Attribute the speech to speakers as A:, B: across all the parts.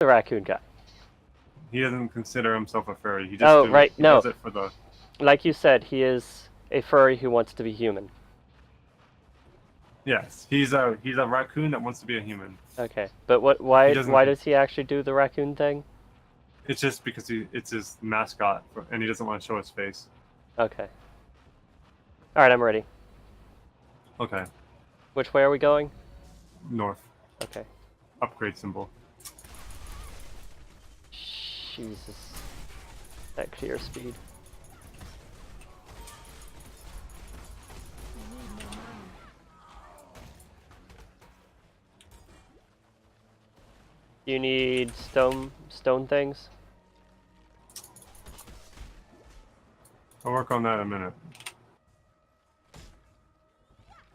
A: the raccoon guy?
B: He doesn't consider himself a furry. He
A: Oh, right.
B: he
A: No,
B: does it for the.
A: like you said, he is a furry who wants to be human.
B: Yes, he's a raccoon that wants to be a human.
A: Okay, but what?
B: He
A: Why
B: doesn't.
A: does he actually do the raccoon thing?
B: It's just because it's his mascot, and he doesn't want to show his face.
A: Okay. All right, I'm ready.
B: Okay,
A: Which way are we going?
B: north.
A: Okay.
B: Upgrade symbol.
A: Jesus. That clear speed. You need stone things?
B: I'll work on that in a minute.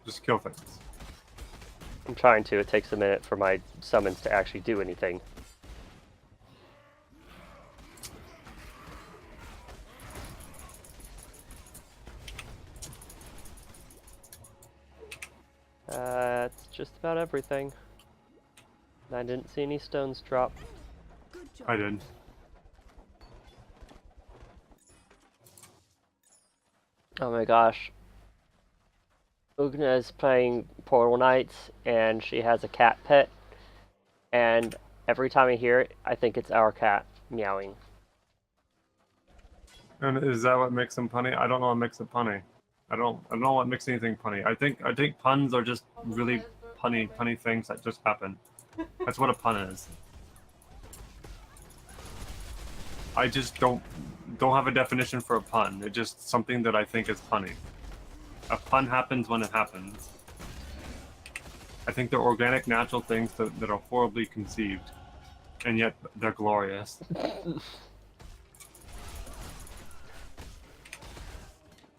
B: Just kill things.
A: I'm trying to. It takes a minute for my summons to actually do anything. That's just about everything. I didn't see any stones drop.
B: I did.
A: Oh my gosh. Ugna is playing Portal Knights, and she has a cat pet, and every time I hear it, I think it's our cat meowing.
B: And is that what makes him punny? I don't know what makes it punny. I don't know what makes anything punny. I think puns are just really punny things that just happen. That's what a pun is. I just don't have a definition for a pun. It's just something that I think is punny. A pun happens when it happens. I think they're organic, natural things that are horribly conceived, and yet they're glorious.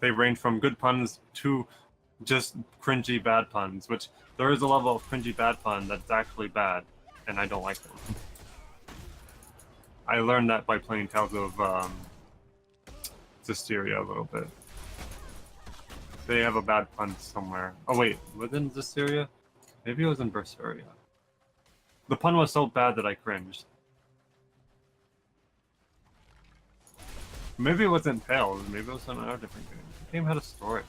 B: They range from good puns to just cringy bad puns, which there is a level of cringy bad pun that's actually bad, and I don't like them. I learned that by playing Tales of Zestiria a little bit. They have a bad pun somewhere. Oh wait, within Zestiria? Maybe it was in Berseria. The pun was so bad that I cringed. Maybe it wasn't Tales, maybe it was another different game. The game had a story.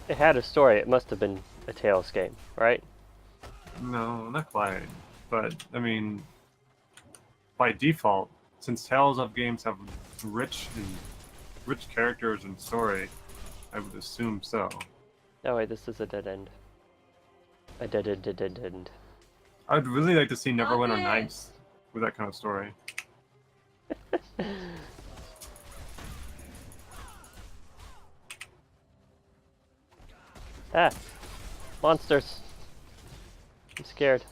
A: It had a story. It must have been a Tales game, right?
B: No, not quite. But, I mean, by default, since Tales of games have rich characters and story, I would assume so.
A: Oh wait, this is a dead end. A dead end.
B: I'd really like to see Neverwinter Nights with that kind of story.
A: Ah! Monsters! I'm scared.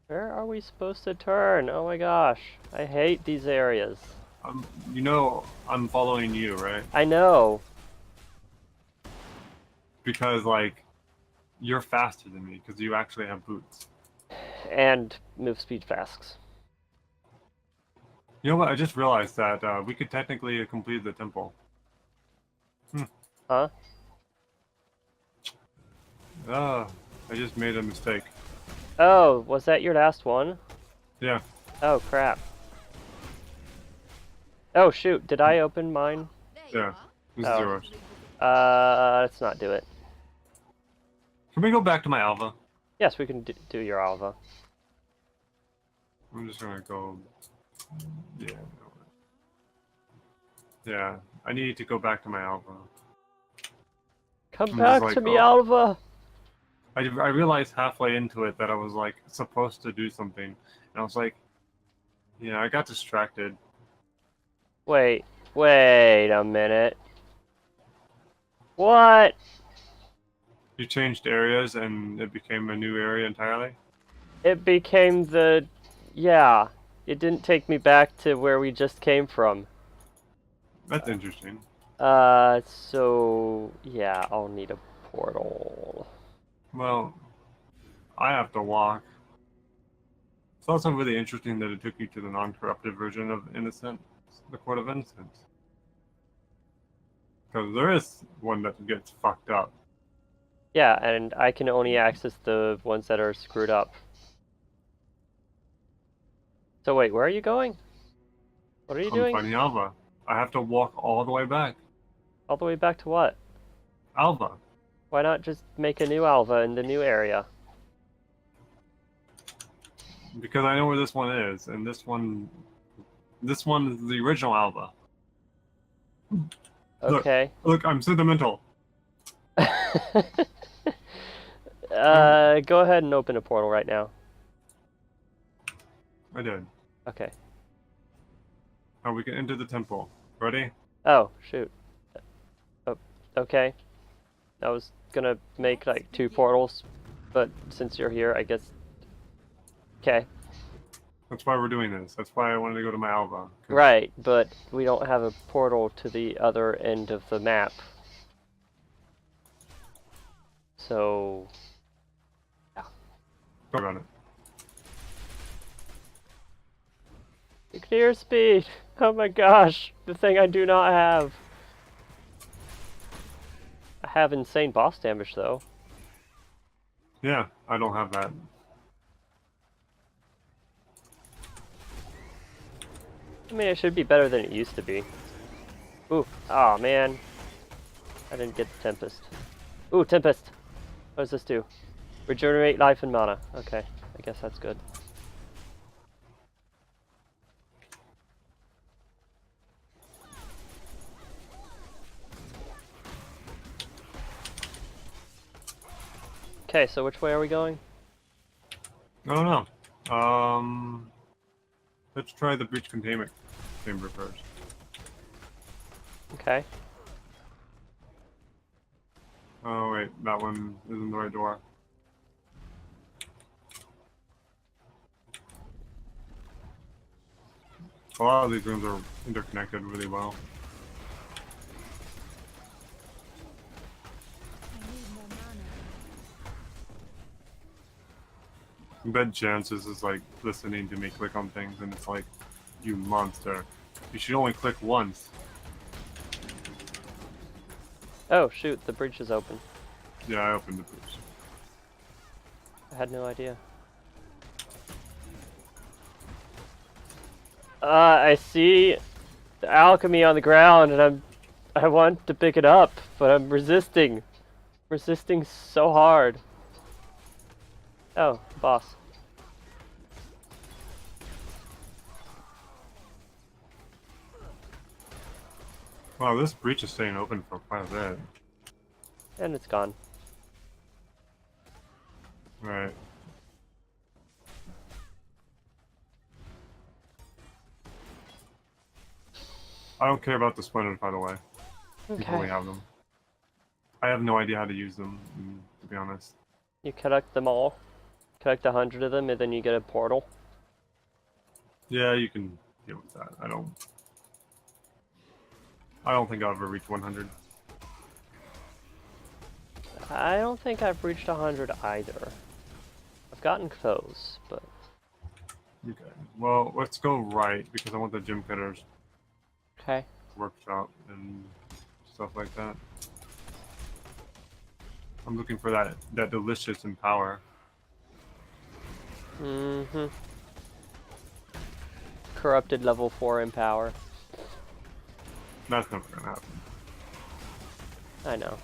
A: Where are we supposed to turn? Oh my gosh. I hate these areas.
B: You know, I'm following you, right?
A: I know.
B: Because, like, you're faster than me, because you actually have boots.
A: And move speed fast.
B: You know what? I just realized that we could technically complete the temple.
A: Huh?
B: I just made a mistake.
A: Oh, was that your last one?
B: Yeah.
A: Oh crap. Oh shoot, did I open mine?
B: Yeah. This
A: Oh.
B: is yours.
A: Let's not do it.
B: Can we go back to my Alva?
A: Yes, we can do your Alva.
B: I'm just gonna go. Yeah. Yeah. I need to go back to my Alva.
A: Come
B: I'm
A: back
B: just like,
A: to me,
B: oh.
A: Alva!
B: I realized halfway into it that I was like supposed to do something, and I was like, yeah, I got distracted.
A: Wait a minute. What?
B: You changed areas and it became a new area entirely?
A: It became the... Yeah. It didn't take me back to where we just came from.
B: That's interesting.
A: So... Yeah, I'll need a portal.
B: Well, I have to walk. It's also really interesting that it took you to the non-corrupted version of Innocent, the Court of Innocence. Because there is one that gets fucked up.
A: Yeah, and I can only access the ones that are screwed up. So wait, where are you going? What are you
B: I'm
A: doing?
B: finding Alva. I have to walk all the way back.
A: All the way back to what?
B: Alva.
A: Why not just make a new Alva in the new area?
B: Because I know where this one is, and this one is the original Alva.
A: Okay.
B: Look, I'm sentimental.
A: Go ahead and open a portal right now.
B: I did.
A: Okay.
B: Now we can enter the temple. Ready?
A: Oh, shoot. Oh, okay. I was gonna make like 2 portals, but since you're here, I guess. Okay.
B: That's why we're doing this. That's why I wanted to go to my Alva.
A: Right, but we don't have a portal to the other end of the map. So,
B: Talk about it.
A: clear speed! Oh my gosh, the thing I do not have. I have insane boss damage though.
B: Yeah, I don't have that.
A: I mean, it should be better than it used to be. Ooh, oh man. I didn't get the Tempest. Ooh, Tempest! What does this do? Regenerate life and mana. Okay, I guess that's good. Okay, so which way are we going?
B: I don't know. Let's try the breach containment chamber first.
A: Okay.
B: Oh wait, that one isn't the right door. A lot of these rooms are interconnected really well. I bet Jancis is like listening to me click on things and it's like, you monster. You should only click once.
A: Oh shoot, the breach is open.
B: Yeah, I opened the breach.
A: I had no idea. I see the alchemy on the ground and I want to pick it up, but I'm resisting. Resisting so hard. Oh, boss.
B: Wow, this breach is staying open for quite a bit.
A: And it's gone.
B: Right. I don't care about the splinters, by the way. You probably
A: Okay.
B: have them. I have no idea how to use them, to be honest.
A: You collect them all. Collect 100 of them and then you get a portal.
B: Yeah, you can deal with that. I don't think I'll ever reach 100.
A: I don't think I've reached 100 either. I've gotten close, but...
B: Okay. Well, let's go right, because I want the gym fitters
A: Okay.
B: workshop and stuff like that. I'm looking for that delicious empower.
A: Mm-hmm. Corrupted level 4 empower.
B: That's never gonna happen.
A: I know.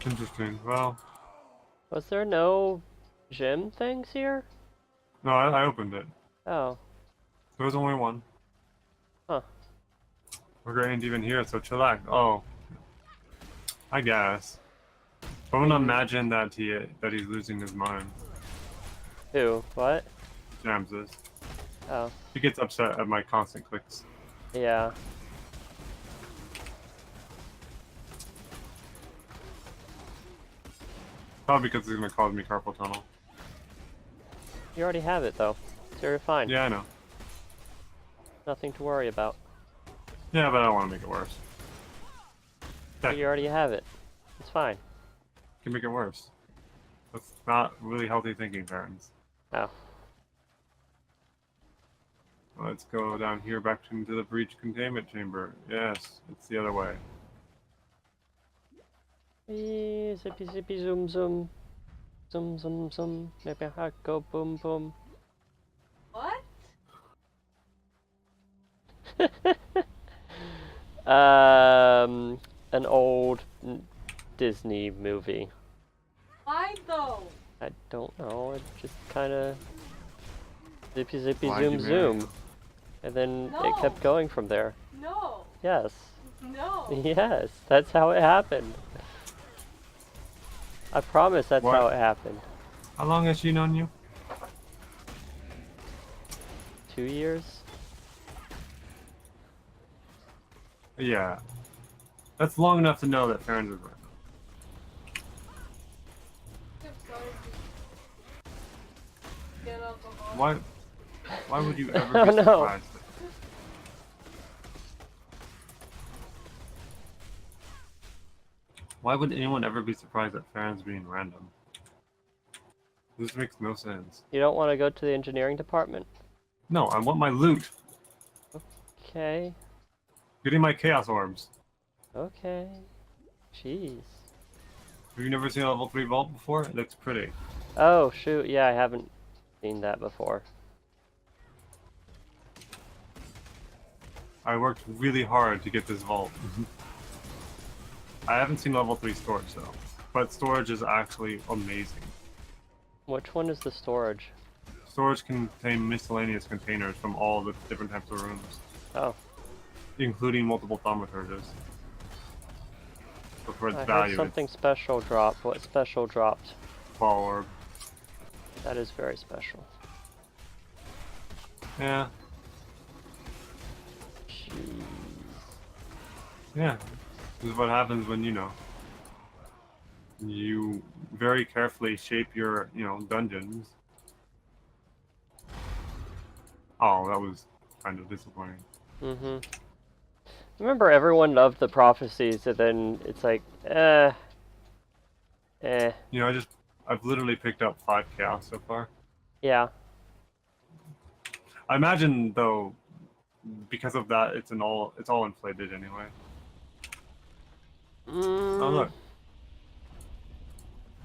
B: Interesting. Well,
A: Was there no gym things here?
B: no, I opened it.
A: Oh.
B: There was only one.
A: Huh.
B: We're ain't even here, so chillax. Oh, I guess. I'm gonna imagine that he's losing his mind.
A: Who? What?
B: Jamses.
A: Oh.
B: He gets upset at my constant clicks.
A: Yeah.
B: Probably because it's gonna cause me carpal tunnel.
A: You already have it though, so you're fine.
B: Yeah, I know.
A: Nothing to worry about.
B: Yeah, but I don't want to make it worse.
A: But you already have it. It's fine.
B: Can make it worse. That's not really healthy thinking, parents.
A: Oh.
B: Let's go down here back into the breach containment chamber. Yes, it's the other way.
A: Zippy zippy zoom zoom. Zoom zoom zoom. Maybe I go boom boom.
C: What?
A: An old Disney movie.
C: Why though?
A: I don't know. It just kind of zippy zippy
B: Why'd
A: zoom
B: you marry
A: zoom,
B: him?
A: and then it
C: No.
A: kept going from there.
C: No.
A: Yes.
C: No.
A: Yes, that's how it happened. I promise that's
B: What?
A: how it happened.
B: How long has she known you?
A: 2 years?
B: Yeah. That's long enough to know that Farron's is right.
C: I'm sorry. Get alcohol.
B: Why would you ever
A: Oh,
B: be
A: no.
B: surprised? Why would anyone ever be surprised at Farron's being random? This makes no sense.
A: You don't want to go to the engineering department?
B: No, I want my loot.
A: Okay.
B: Getting my chaos orbs.
A: Okay. Jeez.
B: Have you never seen a level 3 vault before? It looks pretty.
A: Oh, shoot. Yeah, I haven't seen that before.
B: I worked really hard to get this vault. I haven't seen level 3 storage though. But storage is actually amazing.
A: Which one is the storage?
B: Storage contain miscellaneous containers from all the different types of rooms,
A: Oh,
B: including multiple thaumaturges. So for its
A: I heard
B: value,
A: something special drop. What special dropped?
B: it's ball orb.
A: That is very special.
B: Yeah,
A: Jeez.
B: yeah. This is what happens when, you know, you very carefully shape your, dungeons. Oh, that was kind of disappointing.
A: Mm-hmm. Remember, everyone loved the prophecies, and then it's like, eh.
B: You know, I've literally picked up 5 chaos so far.
A: Yeah.
B: I imagine though, because of that, it's all inflated anyway. Oh look,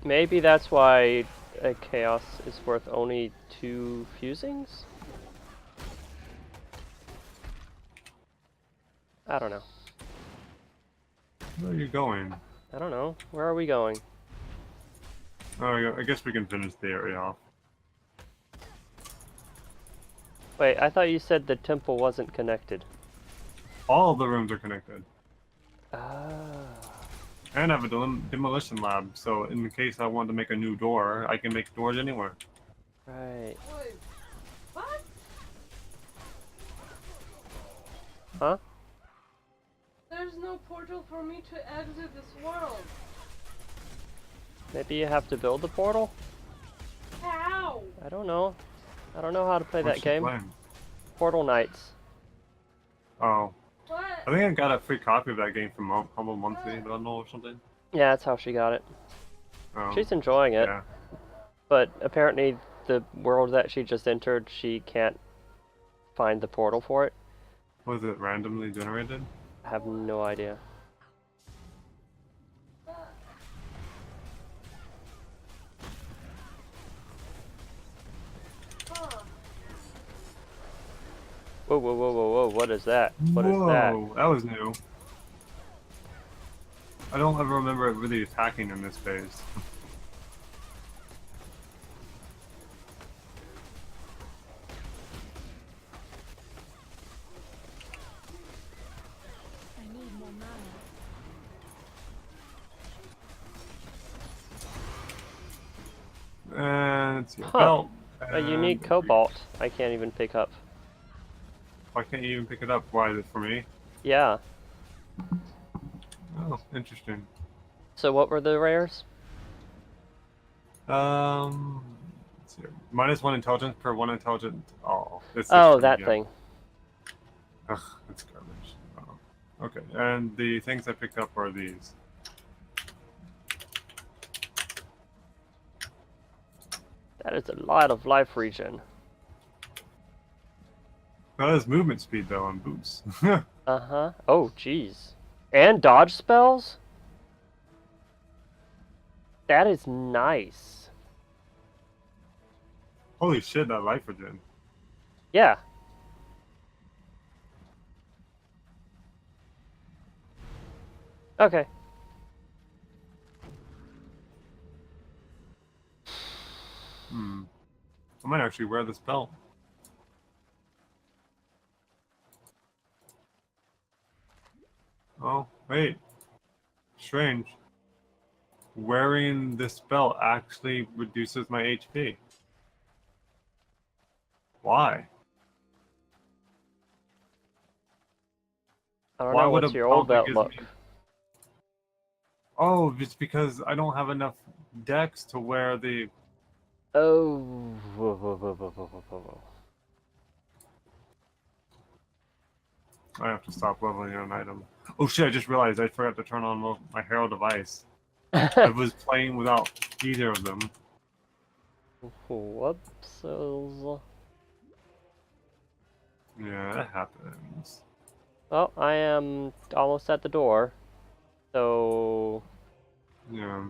A: Maybe that's why a chaos is worth only 2 fusings? I don't know.
B: where are you going?
A: I don't know. Where are we going?
B: Oh, yeah, I guess we can finish the area off.
A: Wait, I thought you said the temple wasn't connected.
B: All of the rooms are connected.
A: Ah.
B: And I have a demolition lab, so in case I want to make a new door, I can make doors anywhere.
A: Right.
C: Wait. What?
A: Huh?
C: There's no portal for me to exit this world.
A: Maybe you have to build the portal?
C: How?
A: I don't know. I don't know how to play
B: What's
A: that
B: she
A: game.
B: playing?
A: Portal Knights.
B: Oh,
C: What?
B: I think I got a free copy of that game from Humble Monthly, but I don't know or something.
A: Yeah, that's how she got it.
B: Oh,
A: She's enjoying it,
B: yeah.
A: but apparently the world that she just entered, she can't find the portal for it.
B: Was it randomly generated?
A: I have no idea.
C: Huh.
A: Whoa, whoa, whoa, whoa, whoa, what is that? What is that?
B: Whoa, that was new. I don't ever remember it really attacking in this phase.
D: I need more mana.
B: And it's your
A: Huh.
B: belt.
A: A unique
B: and-
A: cobalt I can't even pick up.
B: Why can't you even pick it up? Why is it for me?
A: Yeah.
B: Oh, interesting.
A: So what were the rares?
B: Let's see here. -1 intelligence per 1 intelligent. Oh, it's this
A: Oh,
B: turn
A: that
B: again.
A: thing.
B: Ugh, that's garbage. Oh. Okay, and the things I picked up are these.
A: That is a lot of life regen.
B: That is movement speed though on boots.
A: Uh-huh. Oh, jeez. And dodge spells? That is nice.
B: Holy shit, that life regen.
A: Yeah. Okay.
B: Hmm. I might actually wear this belt. Oh, wait. Strange. Wearing this belt actually reduces my HP. Why?
A: I don't
B: Why
A: know,
B: would a
A: what's your old
B: belt that
A: belt
B: gives
A: look?
B: me... Oh, it's because I don't have enough dex to wear the...
A: Oh.
B: I have to stop leveling an item. Oh shit, I just realized I forgot to turn on my Herald device. I was playing without either of them.
A: Whoops.
B: Yeah, that happens.
A: Well, I am almost at the door. So
B: Yeah.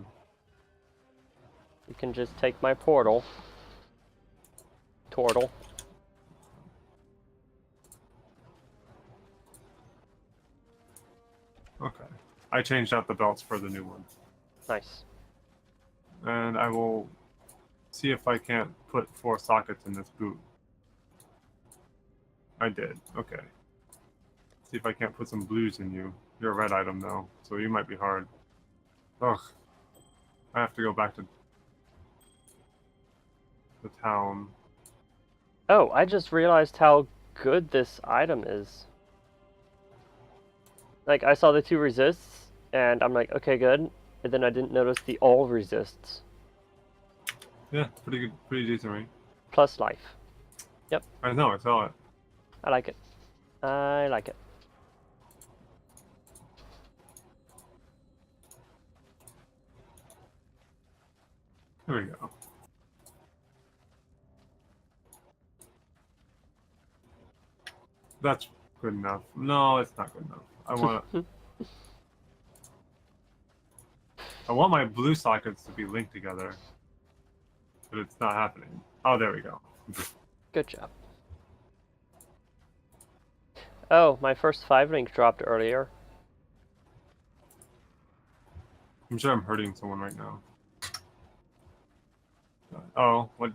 A: you can just take my portal. Tortle.
B: Okay. I changed out the belts for the new one.
A: Nice.
B: And I will see if I can't put 4 sockets in this boot. I did. Okay. See if I can't put some blues in you. You're a red item though, so you might be hard. Ugh. I have to go back to the town.
A: Oh, I just realized how good this item is. Like, I saw the 2 resists, and I'm like, okay, good. And then I didn't notice the all resists.
B: Yeah, pretty good, pretty decent, right?
A: Plus life. Yep,
B: I know, I saw it.
A: I like it. I like it.
B: There we go. That's good enough. No, it's not good enough. I want my blue sockets to be linked together, but it's not happening. Oh, there we go.
A: Good job. Oh, my first 5 link dropped earlier.
B: I'm sure I'm hurting someone right now. Oh, what?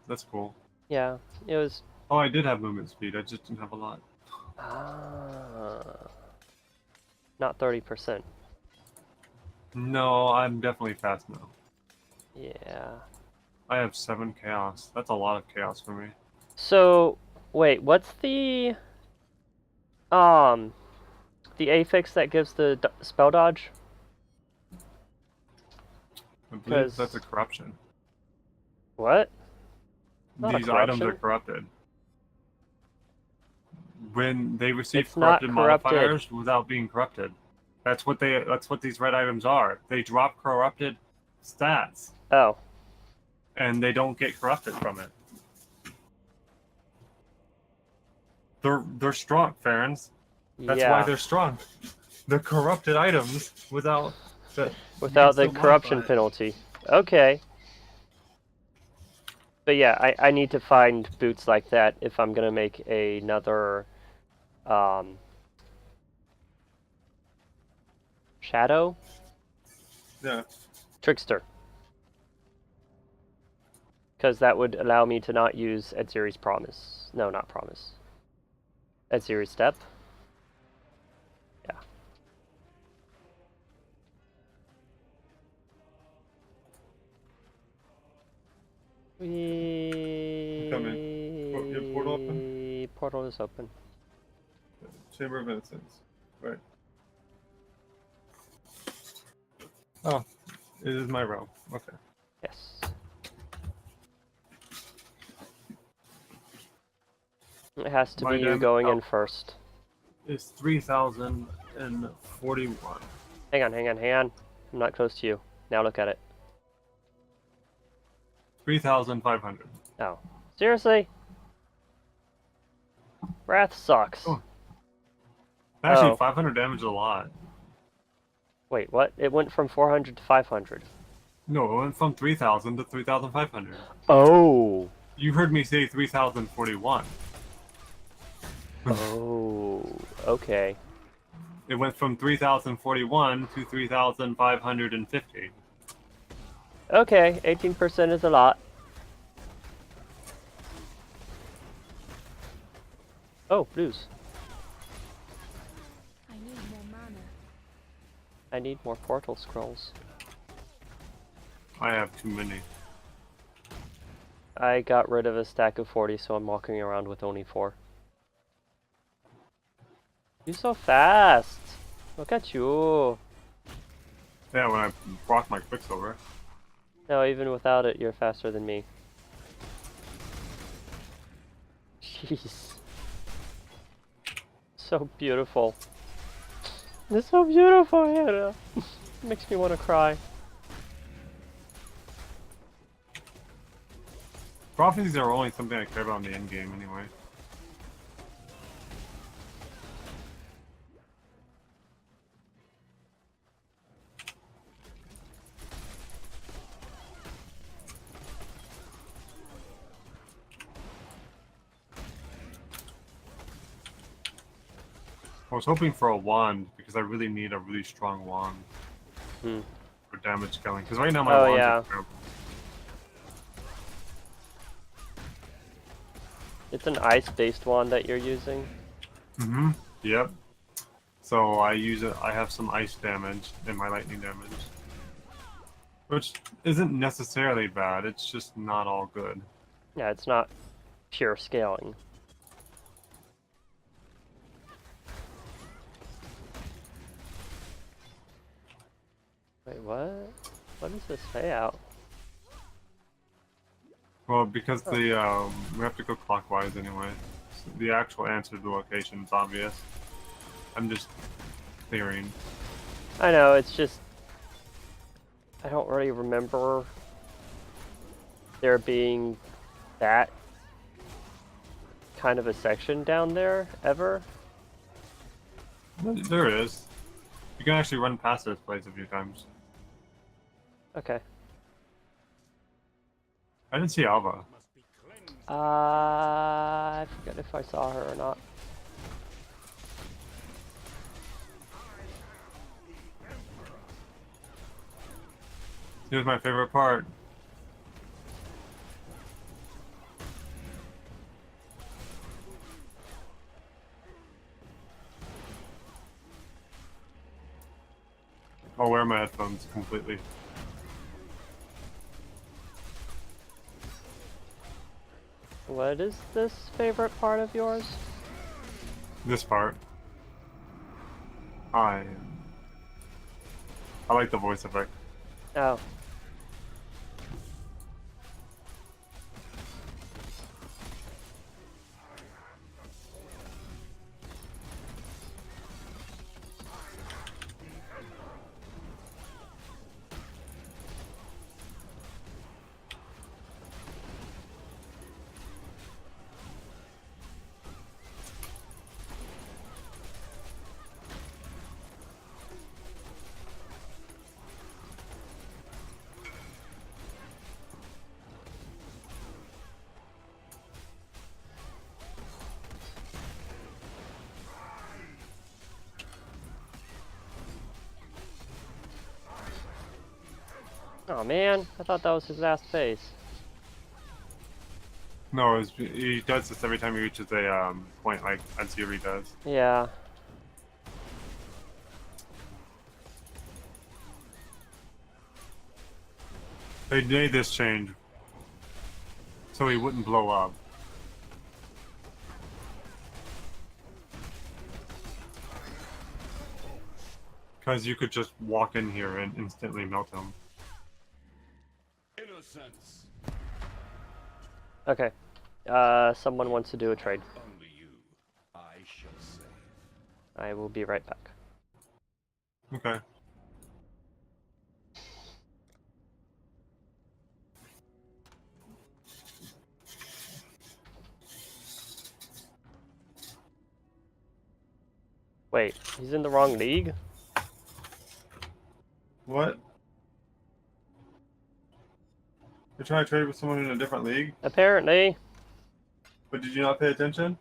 B: That's cool.
A: Yeah, it was...
B: Oh, I did have movement speed. I just didn't have a lot.
A: Not 30%.
B: No, I'm definitely fast now.
A: Yeah.
B: I have 7 chaos. That's a lot of chaos for me.
A: So, wait, what's the affix that gives the spell dodge?
B: I believe
A: 'Cause-
B: that's a corruption.
A: What? Not a
B: These items are
A: corruption.
B: corrupted. When they receive
A: It's not
B: corrupted
A: corrupted.
B: modifiers without being corrupted. That's what these red items are. They drop corrupted stats
A: Oh.
B: and they don't get corrupted from it. They're strong, Farrens. That's
A: Yeah.
B: why they're strong. They're corrupted items without the
A: corruption
B: modifier.
A: penalty. Okay. But yeah, I need to find boots like that if I'm gonna make another Shadow?
B: Yeah.
A: Trickster. Because that would allow me to not use Edziri's Promise. No, not Promise. Edziri's Step. Yeah.
B: Come in. Your portal open?
A: Portal is open.
B: Chamber of Innocence. Right. Oh, it is my realm. Okay.
A: Yes. It has to
B: My
A: be you
B: damage
A: going in
B: out
A: first.
B: is 3,041.
A: Hang on, hang on, hang on. I'm not close to you. Now look at it.
B: 3,500.
A: Oh. Seriously? Wrath sucks.
B: Oh. Actually,
A: Oh.
B: 500 damage is a lot.
A: Wait, what? It went from 400 to 500.
B: No, it went from 3,000 to 3,500.
A: Oh.
B: You heard me say 3,041.
A: Oh. Okay.
B: It went from 3,041 to 3,550.
A: Okay, 18% is a lot. Oh, blues.
D: I need more mana.
A: I need more portal scrolls.
B: I have too many.
A: I got rid of a stack of 40, so I'm walking around with only 4. You're so fast! Look at you!
B: Yeah, when I rock my Quicksilver.
A: No, even without it, you're faster than me. Jeez. So beautiful. It's so beautiful, Hannah. Makes me want to cry.
B: Prophecies are only something I care about in the end game anyway. I was hoping for a wand because I really need a really strong wand
A: Hmm.
B: for damage scaling. Because right now my
A: Oh,
B: wands
A: yeah.
B: are terrible.
A: It's an ice-based wand that you're using.
B: Mm-hmm. Yep. So I use it. I have some ice damage and my lightning damage, which isn't necessarily bad. It's just not all good.
A: Yeah, it's not pure scaling. Wait, what? What is this payout?
B: Well, because we have to go clockwise anyway. So the actual answer to the location is obvious. I'm just clearing.
A: I know, it's just... I don't really remember there being that kind of a section down there, ever.
B: There is. You can actually run past this place a few times.
A: Okay.
B: I didn't see Alva.
A: I forget if I saw her or not.
B: Here's my favorite part. I'll wear my headphones completely.
A: What is this favorite part of yours?
B: This part. I like the voice effect.
A: Oh. Oh man, I thought that was his last phase.
B: No, he does this every time he reaches a point like Aziri does.
A: Yeah.
B: They made this change so he wouldn't blow up. Because you could just walk in here and instantly melt him.
E: Innocence.
A: Okay. Someone wants to do a trade.
E: Only
A: I will be right back.
B: Okay.
A: Wait, he's in the wrong league?
B: What? You're trying to trade with someone in a different league?
A: Apparently.
B: But did you not pay attention?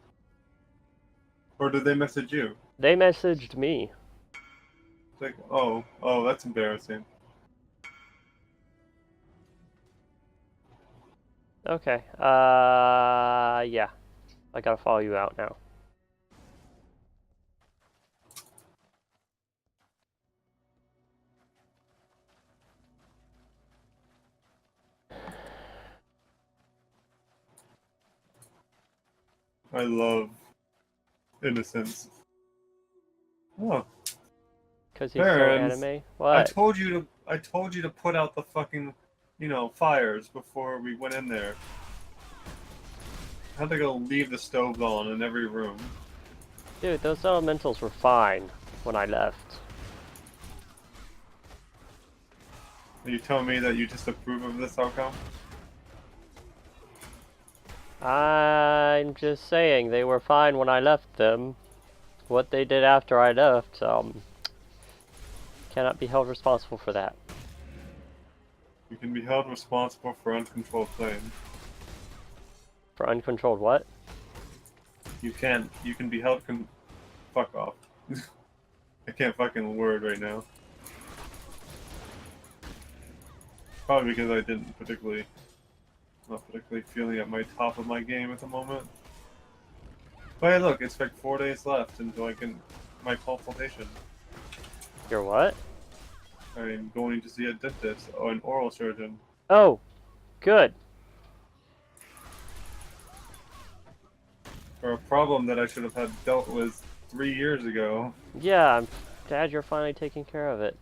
B: Or did they message you?
A: They messaged me.
B: It's like, oh, that's embarrassing.
A: Okay. Yeah. I gotta follow you out now.
B: I love innocence. Oh,
A: Cause he's so
B: Barons,
A: anime.
B: I
A: What?
B: told you to put out the fucking, fires before we went in there. I had to go leave the stoves on in every room.
A: Dude, those elementals were fine when I left.
B: Are you telling me that you disapprove of this outcome?
A: I'm just saying they were fine when I left them. What they did after I left, cannot be held responsible for that.
B: You can be held responsible for uncontrolled playing.
A: For uncontrolled what?
B: You can be held fuck off. I can't fucking word right now. Probably because I didn't not particularly feeling at my top of my game at the moment. But hey, look, it's like 4 days left until I can my consultation.
A: You're what?
B: I'm going to see a dentist or an oral surgeon.
A: Oh, good.
B: For a problem that I should have had dealt with 3 years ago.
A: Yeah, I'm glad you're finally taking care of it.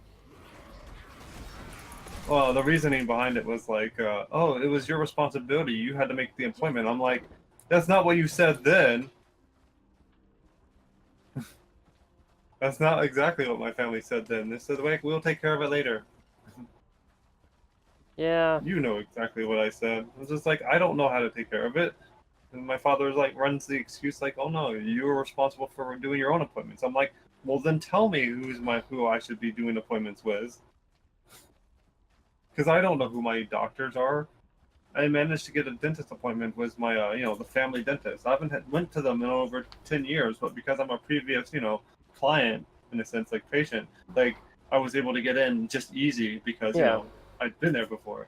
B: Well, the reasoning behind it was like, oh, it was your responsibility. You had to make the appointment. I'm like, that's not what you said then. That's not exactly what my family said then. They said, wait, we'll take care of it later.
A: Yeah.
B: You know exactly what I said. I was just like, I don't know how to take care of it. And my father like runs the excuse like, oh no, you were responsible for doing your own appointments. I'm like, well then tell me who I should be doing appointments with. Because I don't know who my doctors are. I managed to get a dentist appointment with my, the family dentist. I haven't went to them in over 10 years, but because I'm a previous, client, in a sense, like patient, like I was able to get in just easy because,
A: Yeah.
B: I'd been there before.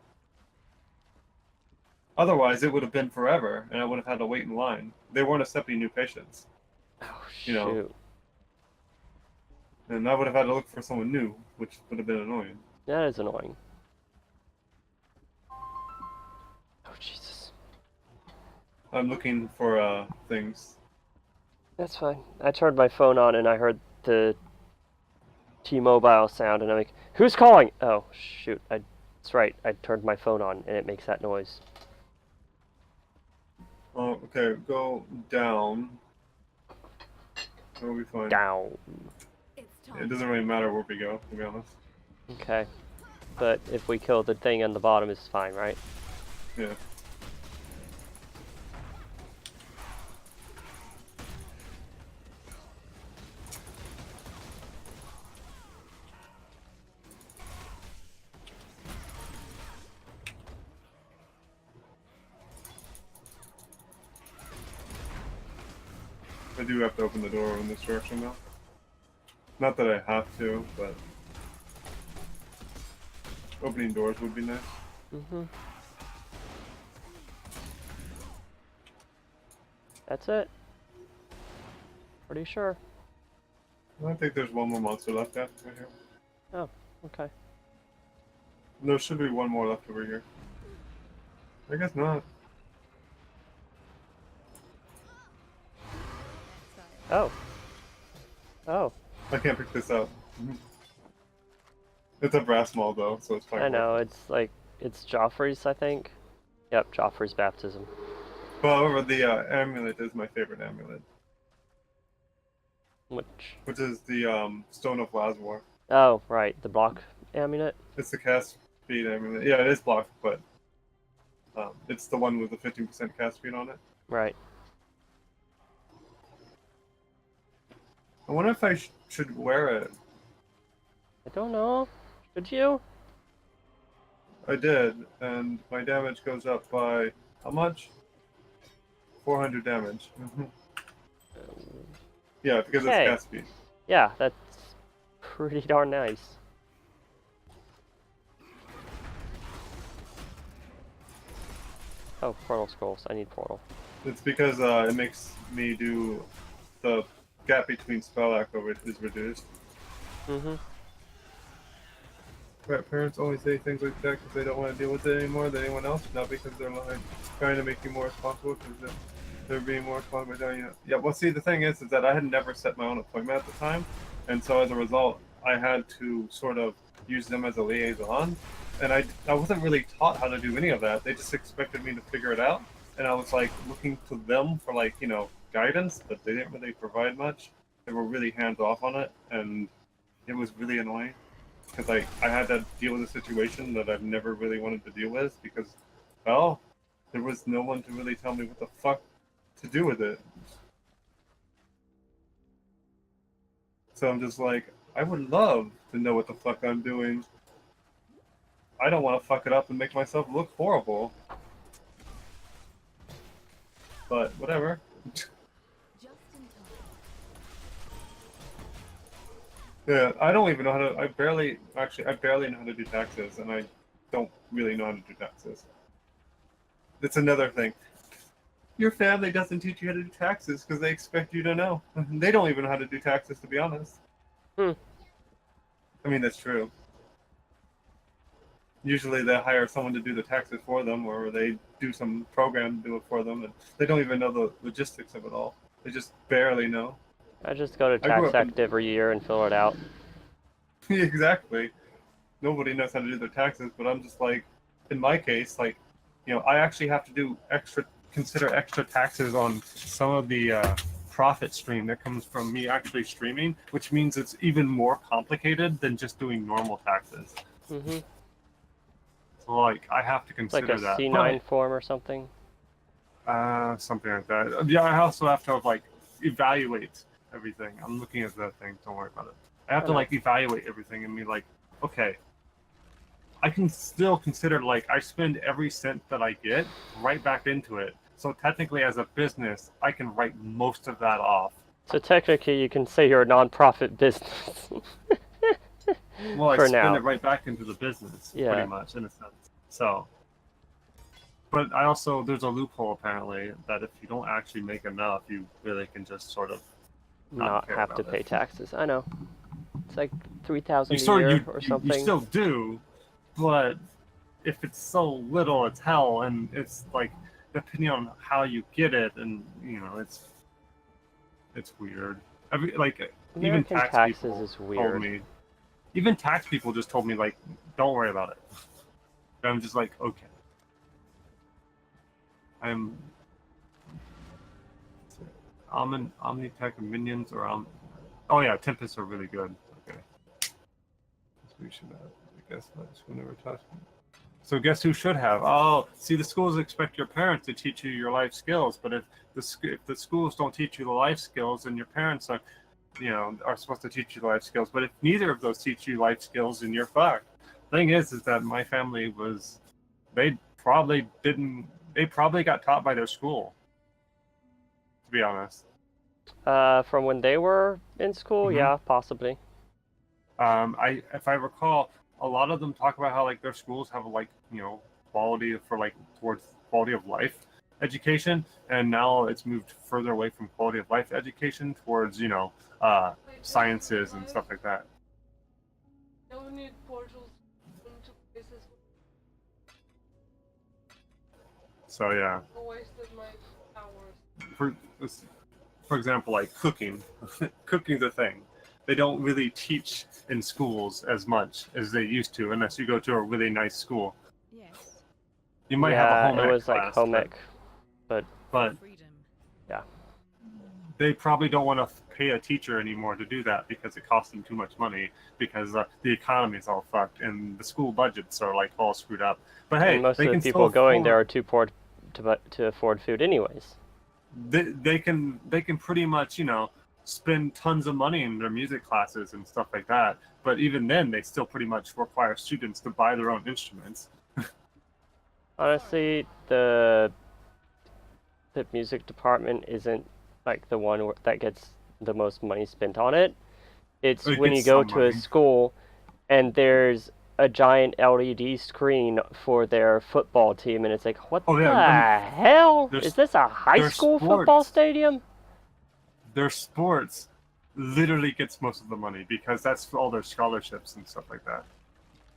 B: Otherwise, it would have been forever, and I would have had to wait in line. They weren't accepting new patients,
A: Oh,
B: you know.
A: shoot.
B: And I would have had to look for someone new, which would have been annoying.
A: That is annoying. Oh, Jesus.
B: I'm looking for things.
A: That's fine. I turned my phone on and I heard the T-Mobile sound and I'm like, who's calling? Oh, shoot. That's right. I turned my phone on and it makes that noise.
B: Oh, okay, go down. It'll be fine.
A: Down.
B: It doesn't really matter where we go, to be honest.
A: Okay. But if we kill the thing on the bottom, it's fine, right?
B: Yeah. I do have to open the door in this direction now. Not that I have to, but opening doors would be nice.
A: Mm-hmm. That's it. Pretty sure.
B: I think there's one more monster left right here.
A: Oh, okay.
B: There should be one more left over here. I guess not.
A: Oh. Oh.
B: I can't pick this up. It's a brass maul though, so it's fine.
A: I know, it's like, it's Joffrey's, I think. Yep, Joffrey's baptism.
B: However, the amulet is my favorite amulet. which is the Stone of Lazar.
A: Oh, right, the block amulet.
B: It's the cast speed. I mean, yeah, it is blocked, but it's the one with the 15% cast speed on it.
A: Right.
B: I wonder if I should wear it.
A: I don't know. Should you?
B: I did, and my damage goes up by how much? 400 damage. Yeah, because
A: Okay.
B: it's cast speed.
A: Yeah, that's pretty darn nice. Oh, portal scrolls. I need portal.
B: It's because it makes me do the gap between spell echo is reduced.
A: Mm-hmm.
B: Right, parents only say things like that because they don't want to deal with it anymore than anyone else, not because they're like trying to make you more responsible because they're being more responsible by doing it. Yeah, well, see, the thing is that I had never set my own appointment at the time, and so as a result, I had to sort of use them as a liaison, and I wasn't really taught how to do any of that. They just expected me to figure it out, and I was like looking to them for like, guidance, but they didn't really provide much. They were really hands off on it, and it was really annoying. Because I had to deal with a situation that I've never really wanted to deal with because, well, there was no one to really tell me what the fuck to do with it. So I'm just like, I would love to know what the fuck I'm doing. I don't want to fuck it up and make myself look horrible. But whatever. Yeah, I don't even know how to. I barely know how to do taxes, and I don't really know how to do taxes. That's another thing. Your family doesn't teach you how to do taxes because they expect you to know. They don't even know how to do taxes, to be honest.
A: Hmm.
B: I mean, that's true. Usually they hire someone to do the taxes for them, or they do some program to do it for them, and they don't even know the logistics of it all. They just barely know.
A: I just go to
B: I grew
A: Tax
B: up in-
A: Act every year and fill it out.
B: Exactly. Nobody knows how to do their taxes, but I'm just like, in my case, like, I actually have to consider extra taxes on some of the profit stream that comes from me actually streaming, which means it's even more complicated than just doing normal taxes.
A: Mm-hmm.
B: So, like, I have to
A: It's like
B: consider
A: a
B: that.
A: C9 form or something.
B: Something like that. Yeah, I also have to, like, evaluate everything. I'm looking at that thing. Don't worry about it. I have to, like, evaluate everything and be like, okay, I can still consider, like, I spend every cent that I get right back into it. So technically, as a business, I can write most of that off.
A: So technically, you can say you're a non-profit business.
B: Well, I
A: For
B: spend
A: now.
B: it right back into the business,
A: Yeah.
B: pretty much, in a sense. So, but I also, there's a loophole, apparently, that if you don't actually make enough, you really can just sort of
A: Not
B: care
A: have to
B: about
A: pay
B: it.
A: taxes. I know. It's like 3,000 a
B: You
A: year or something.
B: You still do, but if it's so little, it's hell, and it's like depending on how you get it, and it's weird. Even
A: American
B: tax
A: taxes
B: people
A: is
B: told
A: weird.
B: me. Even tax people just told me, like, don't worry about it. And I'm just like, okay. Omnitech and minions, or oh yeah, Tempest are really good. Okay. We should have, I guess, we never touched them. So guess who should have? Oh, see, the schools expect your parents to teach you your life skills, but if the schools don't teach you the life skills, and your parents are supposed to teach you the life skills, but if neither of those teach you life skills, then you're fucked. Thing is that my family they probably got taught by their school, to be honest.
A: From when they were in school,
B: Mhm.
A: yeah, possibly.
B: If I recall, a lot of them talk about how, like, their schools have, like, quality for, like, towards quality of life education, and now it's moved further away from quality of life education towards sciences and stuff like that.
C: Don't need portals into places.
B: So yeah,
C: I wasted my hours.
B: for example, like cooking. Cooking's a thing. They don't really teach in schools as much as they used to, unless you go to a really nice school.
D: Yes.
B: You might have a home
A: it
B: ec
A: was like
B: class,
A: home ec, but
B: but
D: Freedom.
A: yeah.
B: they probably don't want to pay a teacher anymore to do that because it costs them too much money because the economy is all fucked and the school budgets are like all screwed up. But hey,
A: And most
B: they
A: of the
B: can
A: people
B: still
A: going there
B: afford,
A: are too poor to afford food anyways.
B: they can pretty much spend tons of money in their music classes and stuff like that. But even then, they still pretty much require students to buy their own instruments.
A: Honestly, the music department isn't like the one that gets the most money spent on it. It's
B: It
A: when you
B: gets
A: go
B: some
A: to a
B: money.
A: school and there's a giant LED screen for their football team, and it's like, what
B: Oh, yeah,
A: the hell?
B: there's-
A: Is this a high
B: there's
A: school football
B: sports.
A: stadium?
B: Their sports literally gets most of the money because that's for all their scholarships and stuff like that.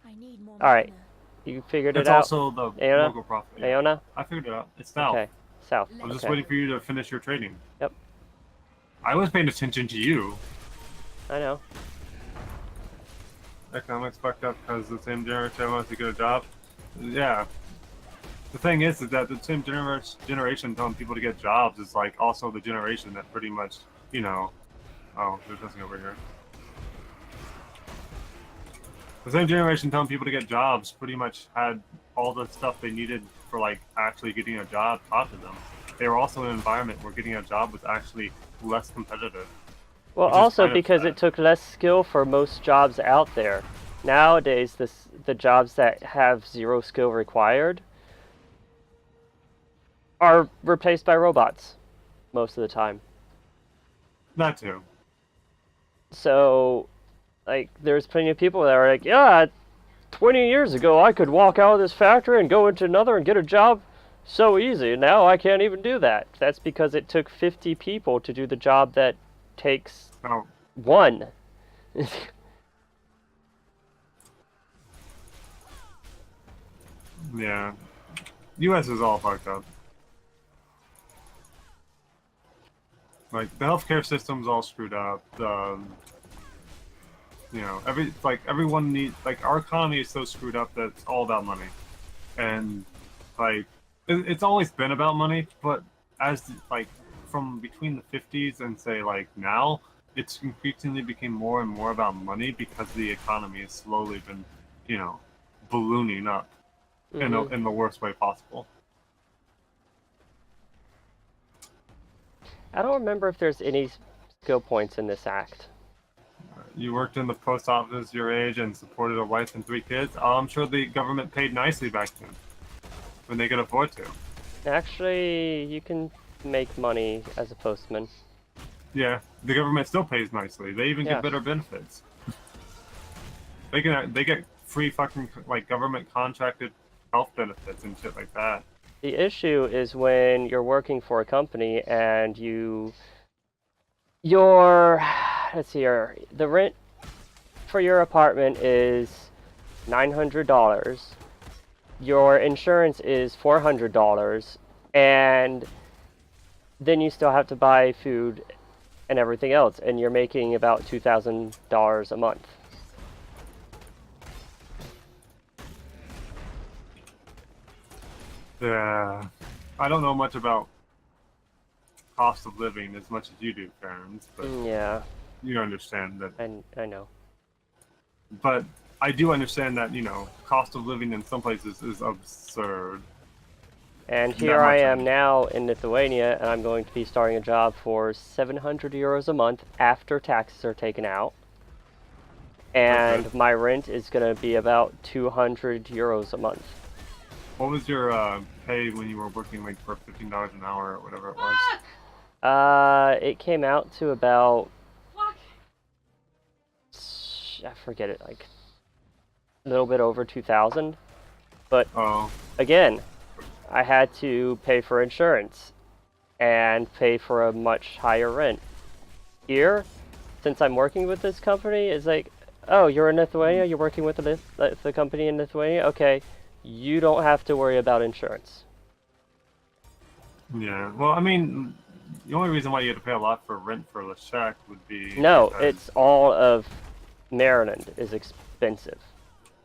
D: I need more
A: All right.
D: mana.
A: You figured
B: It's
A: it out,
B: also the
A: Aona?
B: local profit. Yeah.
A: Aona?
B: I figured it out. It's now.
A: Okay, south.
B: I'm just
A: Okay.
B: waiting for you to finish your trading.
A: Yep.
B: I was paying attention to you.
A: I know.
B: Economics fucked up because the same generation wants to get a job. Yeah. The thing is that the same generation telling people to get jobs is like also the generation that pretty much, oh, there's nothing over here. The same generation telling people to get jobs pretty much had all the stuff they needed for like actually getting a job taught to them. They were also in an environment where getting a job was actually less competitive.
A: Well,
B: Which is
A: also
B: kind of
A: because
B: sad.
A: it took less skill for most jobs out there. Nowadays, the jobs that have zero skill required are replaced by robots most of the time.
B: That too.
A: So, like, there's plenty of people that are like, yeah, 20 years ago I could walk out of this factory and go into another and get a job so easy. Now I can't even do that. That's because it took 50 people to do the job that takes
B: Oh,
A: one.
B: yeah. U.S. is all fucked up. Like the healthcare system's all screwed up. Everyone needs our economy is so screwed up that it's all about money, and it's always been about money. But from between the 50s and say now, it's increasingly became more and more about money because the economy has slowly been, ballooning up in the worst way possible.
A: I don't remember if there's any skill points in this act.
B: You worked in the post office your age and supported a wife and 3 kids. I'm sure the government paid nicely back then, when they could afford to.
A: Actually, you can make money as a postman.
B: Yeah, the government still pays nicely. They even
A: Yeah.
B: get better benefits. They get free fucking government contracted health benefits and shit like that.
A: The issue is when you're working for a company and let's see here, the rent for your apartment is $900. Your insurance is $400, and then you still have to buy food and everything else, and you're making about $2,000 a month.
B: Yeah, I don't know much about cost of living as much as you do, Farron, but
A: Yeah,
B: you understand that.
A: I know.
B: But I do understand that cost of living in some places is absurd.
A: And
B: Not
A: here I
B: much
A: am
B: of it.
A: now in Lithuania, and I'm going to be starting a job for 700 euros a month after taxes are taken out. And
B: Okay.
A: my rent is going to be about 200 euros a month.
B: What was your pay when you were working for $15 an hour or whatever it was?
C: Fuck!
A: It came out to about,
C: Fuck!
A: I forget it, like a little bit over 2,000. But
B: Oh,
A: again, I had to pay for insurance and pay for a much higher rent. Here, since I'm working with this company, it's like, oh, you're in Lithuania, you're working with the company in Lithuania? Okay, you don't have to worry about insurance.
B: yeah. Well, I mean, the only reason why you had to pay a lot for rent for Leszek would be
A: No,
B: because-
A: it's all of Maryland is expensive.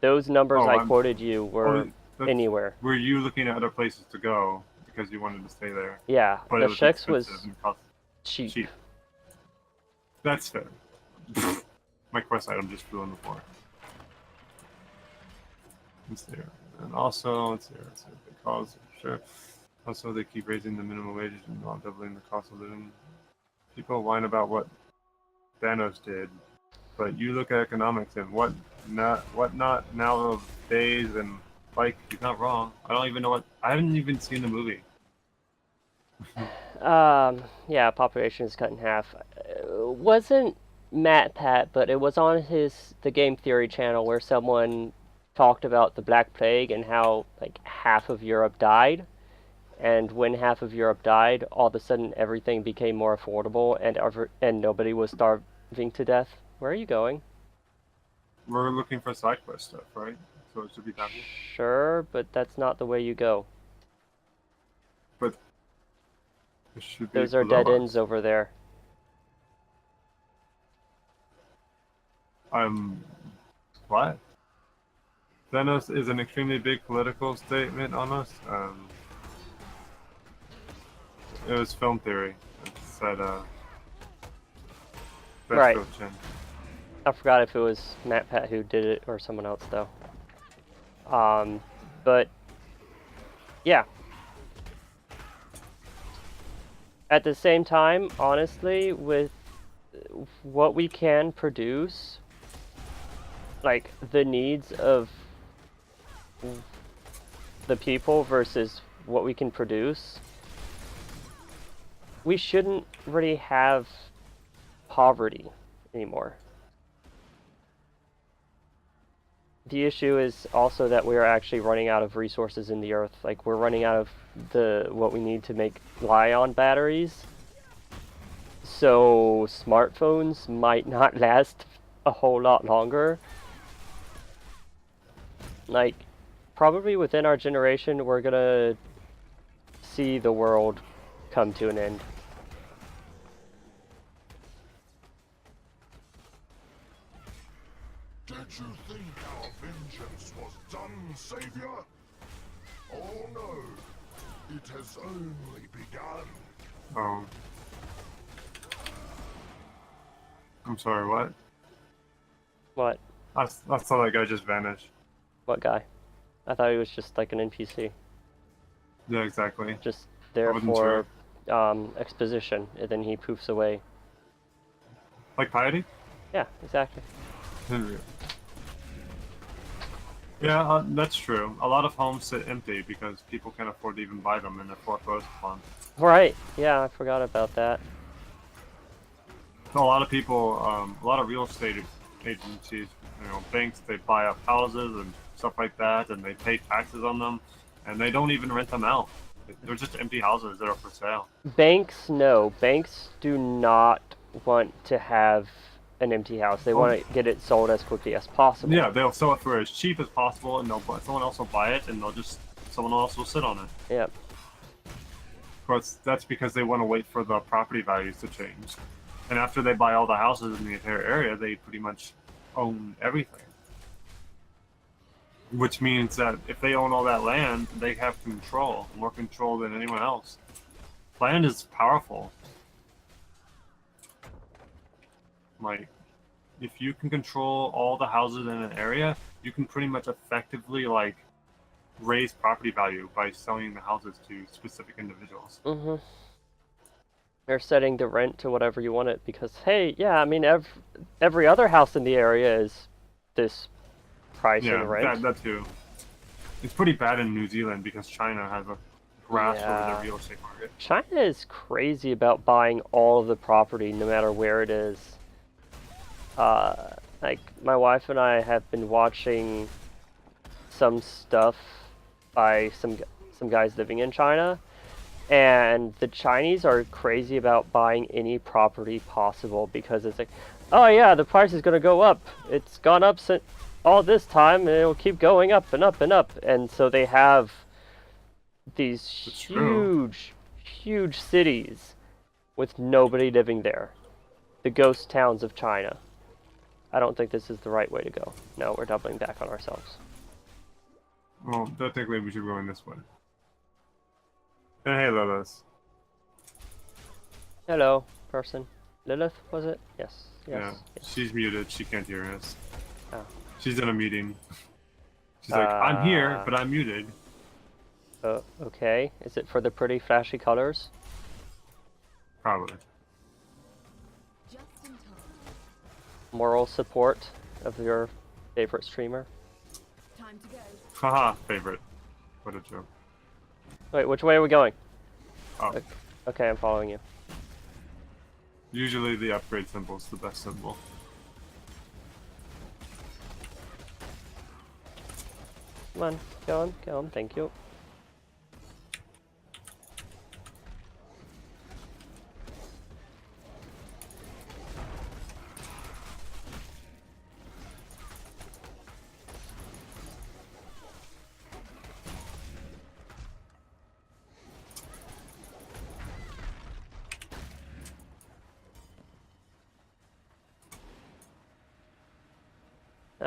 A: Those numbers
B: Oh,
A: I
B: I'm-
A: quoted you were
B: that's-
A: anywhere.
B: Were you looking at other places to go because you wanted to stay there?
A: Yeah,
B: But
A: the
B: it was
A: Leszek's was
B: expensive and cost
A: cheap.
B: cheap. That's fair. My quest item just flew on the floor. Let's see. And also, let's see. Because, sure. Also, they keep raising the minimum wages and not doubling the cost of living. People whine about what Thanos did, but you look at economics and what not nowadays, and like, he's not wrong. I don't even know what. I haven't even seen the movie.
A: Yeah, population is cut in half. Wasn't Matt Pat, but it was on the Game Theory channel where someone talked about the Black Plague and how like half of Europe died, and when half of Europe died, all of a sudden everything became more affordable, and nobody was starving to death. Where are you going?
B: We're looking for side quest stuff, right? So it should be that.
A: Sure, but that's not the way you go.
B: But it should be
A: Those are
B: below
A: dead
B: us.
A: ends over there.
B: What? Thanos is an extremely big political statement on us. It was film theory. It said,
A: Right.
B: Chen.
A: I forgot if it was Matt Pat who did it or someone else though. But yeah. At the same time, honestly, with what we can produce, like the needs of the people versus what we can produce, we shouldn't really have poverty anymore. The issue is also that we are actually running out of resources in the earth. Like, we're running out of what we need to make Li-ion batteries. So smartphones might not last a whole lot longer. Like, probably within our generation, we're gonna see the world come to an end.
D: Did you think our vengeance was done, Savior? Oh no, it has only begun.
B: Oh. I'm sorry, what?
A: What?
B: I saw that guy just vanish.
A: What guy? I thought he was just like an NPC.
B: Yeah, exactly.
A: Just there
B: wasn't
A: for exposition, and then he poofs away.
B: Like Piety?
A: Yeah, exactly.
B: Yeah, that's true. A lot of homes sit empty because people can't afford to even buy them and they're foreclosed upon.
A: Right, yeah, I forgot about that.
B: So a lot of people, a lot of real estate agencies, banks, they buy up houses and stuff like that, and they pay taxes on them, and they don't even rent them out. They're just empty houses that are for sale.
A: Banks, no. Banks do not want to have an empty house. They want to get it sold as quickly as possible.
B: Yeah, they'll sell it for as cheap as possible, and someone else will buy it, and someone else will sit on it.
A: Yep.
B: Of course, that's because they want to wait for the property values to change. And after they buy all the houses in the entire area, they pretty much own everything. Which means that if they own all that land, they have control, more control than anyone else. Land is powerful. Like, if you can control all the houses in an area, you can pretty much effectively, like, raise property value by selling the houses to specific individuals.
A: Mm-hmm. They're setting the rent to whatever you want it because, hey, yeah, I mean, every other house in the area is this price and rent.
B: Yeah, that too. It's pretty bad in New Zealand because China has a grasp over the real estate market.
A: China is crazy about buying all of the property, no matter where it is. Like, my wife and I have been watching some stuff by some guys living in China, and the Chinese are crazy about buying any property possible because it's like, oh yeah, the price is going to go up. It's gone up since all this time, and it will keep going up and up and up. And so they have these huge cities with nobody living there. The ghost towns of China. I don't think this is the right way to go. No, we're doubling back on ourselves.
B: Well, technically we should be going this way. And hey, Lilith.
A: Hello, person. Lilith, was it? Yes. Yes.
B: Yeah,
A: Yes.
B: she's muted. She can't hear us.
A: Oh.
B: She's in a meeting. She's like, I'm here, but I'm muted.
A: Okay. Is it for the pretty flashy colors?
B: Probably.
E: Just in time.
A: Moral support of your favorite streamer?
E: Time to go.
B: Haha, favorite. What a joke.
A: Wait, which way are we going?
B: Oh,
A: Okay, I'm following you.
B: usually the upgrade symbol is the best symbol.
A: Come on, go on, thank you.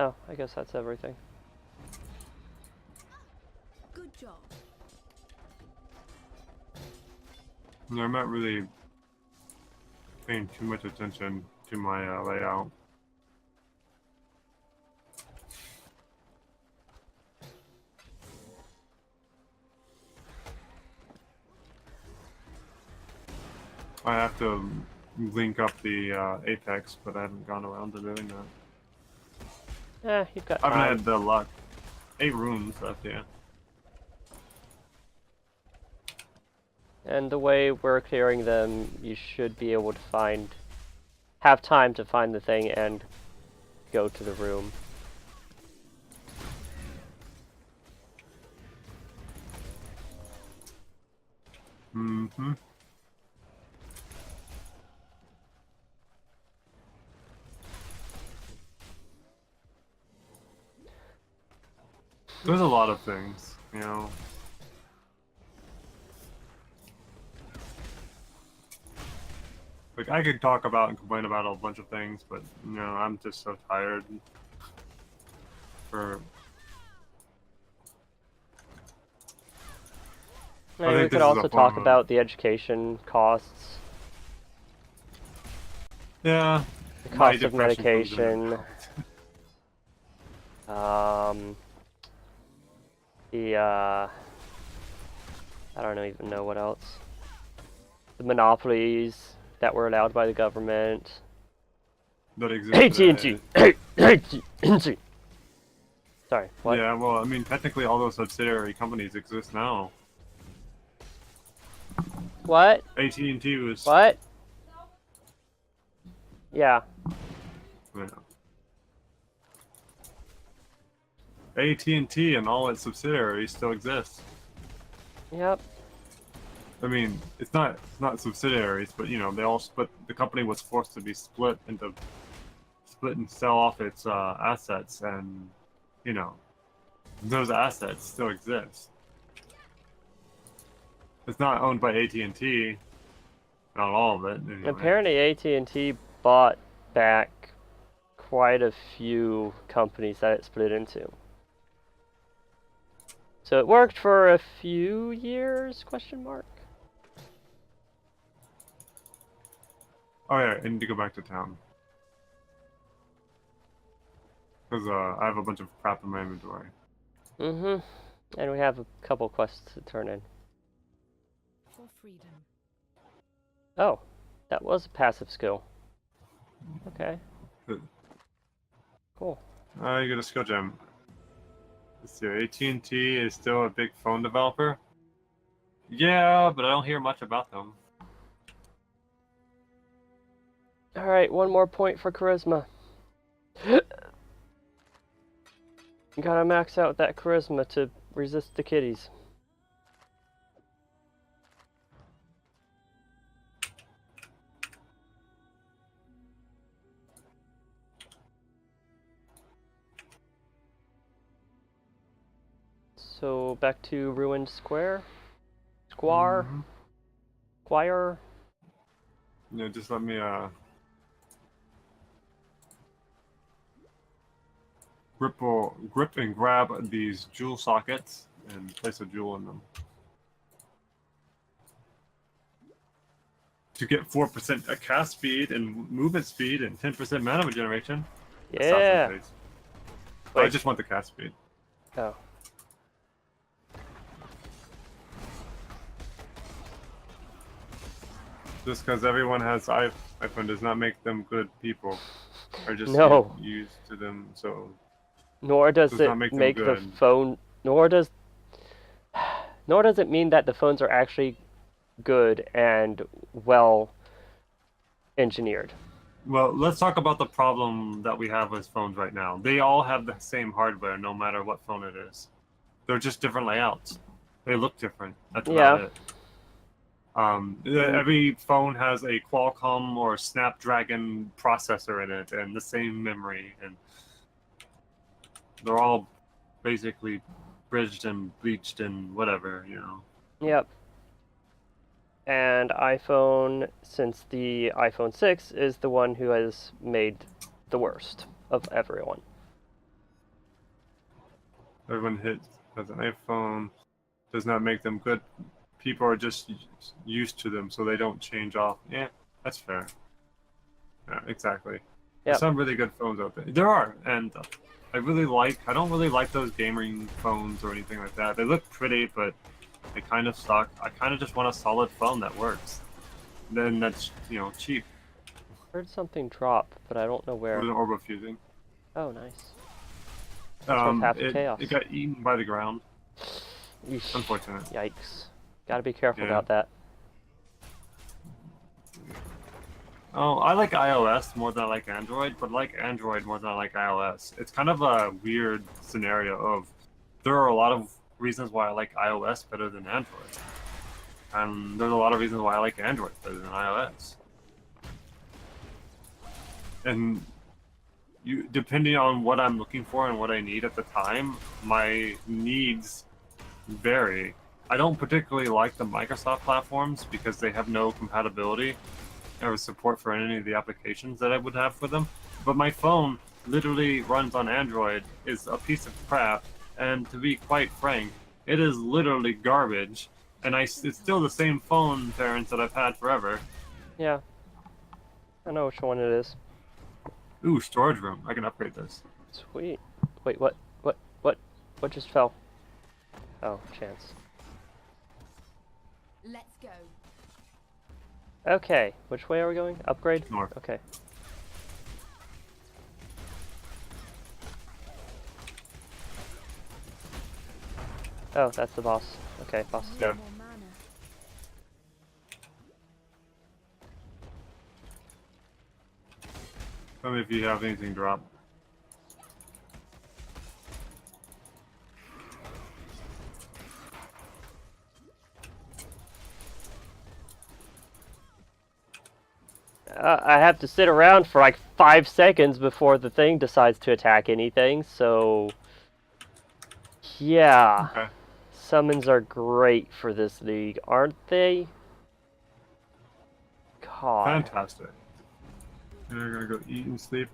A: Oh, I guess that's everything.
E: Good job.
B: No, I'm not really paying too much attention to my layout. I have to link up the Apex, but I haven't gone around to doing that.
A: You've got
B: I haven't
A: time.
B: had the luck. 8 rooms left, yeah.
A: And the way we're clearing them, you should be able to have time to find the thing and go to the room.
B: Mm-hmm. There's a lot of things, you know. Like, I could talk about and complain about a bunch of things, but, you know, I'm just so tired. I
A: And we
B: think
A: could
B: this is
A: also
B: a
A: talk
B: form of-
A: about the education costs,
B: Yeah.
A: the
B: my
A: cost of
B: depression comes in
A: medication,
B: and
A: I don't even know what else. The monopolies that were allowed by the government.
B: that exists
A: AT&T.
B: today.
A: AT&T. Sorry, what?
B: Yeah, well, I mean, technically all those subsidiary companies exist now.
A: What?
B: AT&T was...
A: What? Yeah.
B: Yeah. AT&T and all its subsidiaries still exist.
A: Yep.
B: I mean, it's not subsidiaries, but you know, they all split. The company was forced to be split and sell off its assets, and you know, those assets still exist. It's not owned by AT&T, not all of it. Anyway.
A: Apparently AT&T bought back quite a few companies that it split into. So it worked for a few years, question mark?
B: Oh yeah, I need to go back to town. Because I have a bunch of crap in my inventory.
A: Mm-hmm. And we have a couple quests to turn in.
E: For freedom.
A: Oh, that was a passive skill. Okay.
B: Good.
A: Cool.
B: You get a skill gem. Let's see, AT&T is still a big phone developer? Yeah, but I don't hear much about them.
A: Alright, one more point for charisma. Gotta max out that charisma to resist the kitties. So back to Ruined Square? Square?
B: Mhm.
A: Squire?
B: Yeah, just let me grip and grab these jewel sockets and place a jewel in them. to get 4% cast speed and movement speed and 10% mana regeneration.
A: Yeah.
B: I
A: Wait.
B: just want the cast speed.
A: Oh.
B: Just because everyone has iPhone does not make them good people. Or just
A: No.
B: get used to them. So
A: Nor does
B: Does
A: it
B: not make them
A: make the
B: good.
A: phone. Nor does it mean that the phones are actually good and well engineered.
B: well, let's talk about the problem that we have with phones right now. They all have the same hardware, no matter what phone it is. They're just different layouts. They look different. That's about
A: Yeah.
B: it. Every phone has a Qualcomm or Snapdragon processor in it, and the same memory, and they're all basically bridged and bleached and whatever, you know.
A: Yep. And iPhone, since the iPhone 6 is the one who has made the worst of everyone.
B: Everyone has an iPhone. Does not make them good. People are just used to them, so they don't change off. Yeah, that's fair. Yeah, exactly.
A: Yep.
B: There's some really good phones out there. There are, and I don't really like those gaming phones or anything like that. They look pretty, but they kind of suck. I kind of just want a solid phone that works. Then that's, cheap.
A: Heard something drop, but I don't know
B: It
A: where.
B: was an orb of fusing.
A: Oh, nice. That's worth half the chaos.
B: It got eaten by the ground.
A: Eesh.
B: Unfortunate.
A: Yikes. Gotta be careful
B: Yeah.
A: about that.
B: Oh, I like iOS more than I like Android, but I like Android more than I like iOS. It's kind of a weird scenario of there are a lot of reasons why I like iOS better than Android. And there's a lot of reasons why I like Android better than iOS. And depending on what I'm looking for and what I need at the time, my needs vary. I don't particularly like the Microsoft platforms because they have no compatibility or support for any of the applications that I would have for them. But my phone literally runs on Android, is a piece of crap, and to be quite frank, it is literally garbage. And it's still the same phone, Terrence, that I've had forever.
A: Yeah. I know which one it is.
B: Ooh, storage room. I can upgrade this.
A: Sweet. Wait, what just fell? Oh, chance.
E: Let's go.
A: Okay, which way are we going? Upgrade?
B: North.
A: Okay. Oh, that's the boss. Okay, boss is
B: Yeah.
A: dead.
E: More mana.
B: Tell me if you have anything drop.
A: I have to sit around for like 5 seconds before the thing decides to attack anything, so... Yeah.
B: Okay.
A: Summons are great for this league, aren't they? God.
B: Fantastic. You're gonna go eat and sleep.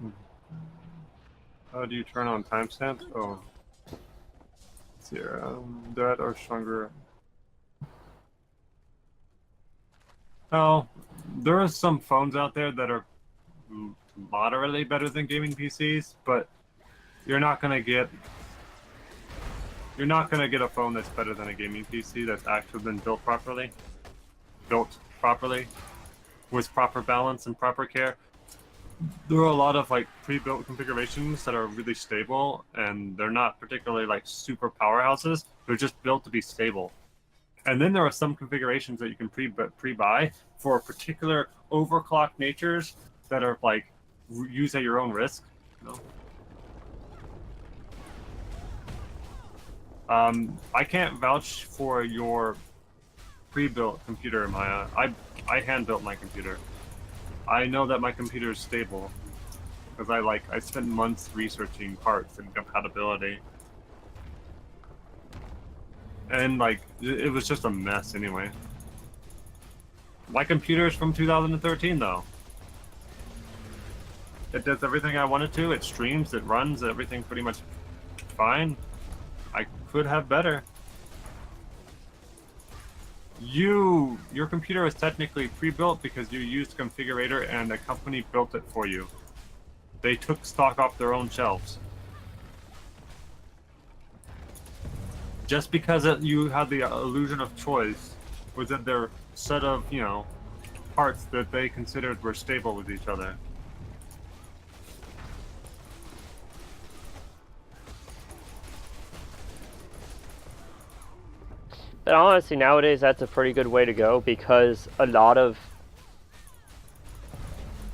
B: How do you turn on timestamps? Oh. Let's see here. That or stronger. Oh, there are some phones out there that are moderately better than gaming PCs, but you're not gonna get a phone that's better than a gaming PC that's actually been built properly, with proper balance and proper care. There are a lot of like pre-built configurations that are really stable, and they're not particularly like super powerhouses. They're just built to be stable. And then there are some configurations that you can pre-buy for particular overclock natures that are like use at your own risk. You know? I can't vouch for your pre-built computer, Maya. I hand-built my computer. I know that my computer is stable because I spent months researching parts and compatibility. And it was just a mess anyway. My computer is from 2013 though. It does everything I want it to. It streams, it runs, everything pretty much fine. I could have better. Your computer is technically pre-built because you used configurator and a company built it for you. They took stock off their own shelves. Just because you had the illusion of choice was that their set of, parts that they considered were stable with each other.
A: But honestly, nowadays that's a pretty good way to go because a lot of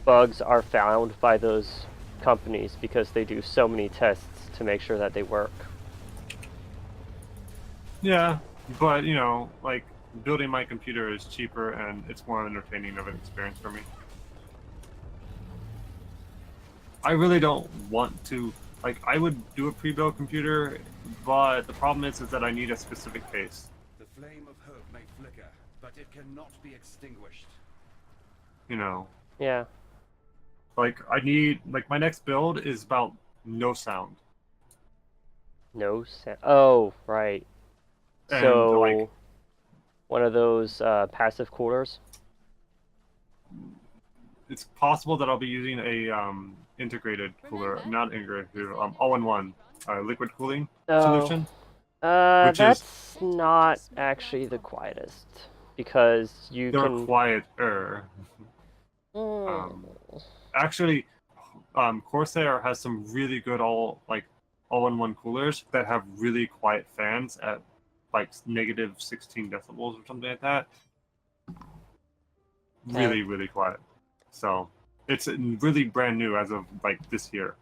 A: bugs are found by those companies because they do so many tests to make sure that they work.
B: Yeah, but like building my computer is cheaper and it's more entertaining of an experience for me. I really don't want to, like, I would do a pre-built computer, but the problem is that I need a specific case.
F: The flame of hope may flicker, but it cannot be extinguished.
A: Yeah.
B: Like, I need, like, my next build is about no sound.
A: No sound. Oh, right.
B: And,
A: So,
B: like,
A: one of those passive coolers?
B: it's possible that I'll be using a integrated cooler, not integrated, all-in-one liquid cooling solution. Which
A: That's not actually the quietest because you
B: They're
A: can.
B: quieter.
A: Mm.
B: Actually, Corsair has some really good all-in-one coolers that have really quiet fans at like negative 16 decibels or something like that. Really, really quiet. So it's really brand new as of like this year.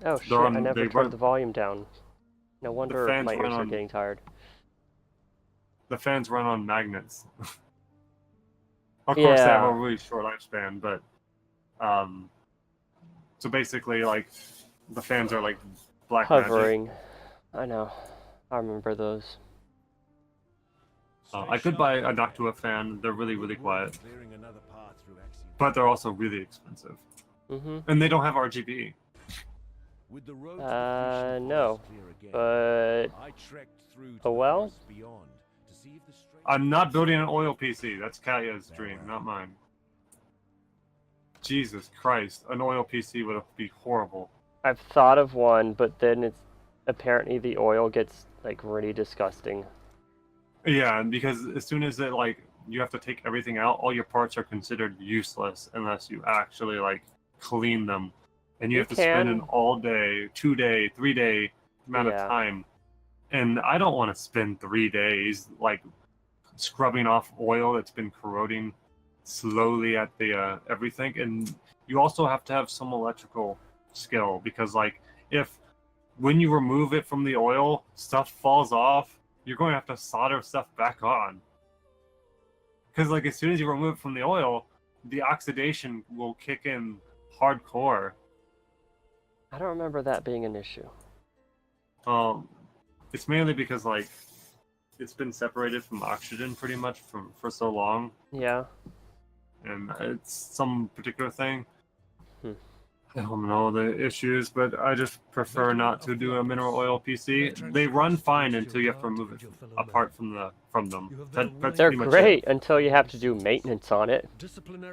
A: Oh shit!
B: They're
A: I never
B: they
A: turned
B: run-
A: the volume down. No wonder
B: fans
A: my
B: run
A: ears are
B: on-
A: getting tired.
B: The fans run on magnets. Of course, they have a
A: Yeah.
B: really short lifespan, but so basically, like the fans are like black magic.
A: Hovering. I know. I remember those.
B: I could buy a Noctua fan. They're really, really quiet,
F: Clearing another path through Axiom.
B: but they're also really expensive,
A: Mm-hmm.
B: and they don't have RGB.
F: With the road to the Frisian
A: No.
F: forest clear again,
A: But
F: I trekked through to
A: Oh,
F: the
A: well?
F: forest beyond to see if the strange
B: I'm not building an oil PC. That's Katya's dream, not mine. Jesus Christ, an oil PC would be horrible.
A: I've thought of one, but then it's apparently the oil gets like really disgusting.
B: Yeah, because as soon as you have to take everything out, all your parts are considered useless unless you actually clean them, and you
A: You
B: have to spend an
A: can-
B: all day, 2 day, 3 day amount
A: Yeah.
B: of time. And I don't want to spend 3 days scrubbing off oil that's been corroding slowly at the everything. And you also have to have some electrical skill because if when you remove it from the oil, stuff falls off, you're going to have to solder stuff back on. Because as soon as you remove it from the oil, the oxidation will kick in hardcore.
A: I don't remember that being an issue.
B: It's mainly because it's been separated from oxygen pretty much for so long,
A: Yeah.
B: and it's some particular thing.
A: Hmm.
B: I don't know the issues, but I just prefer not to do a mineral oil PC. They run fine until you have to remove it apart from them. That's
A: They're
B: pretty much
A: great
B: it.
A: until you have to do maintenance on it.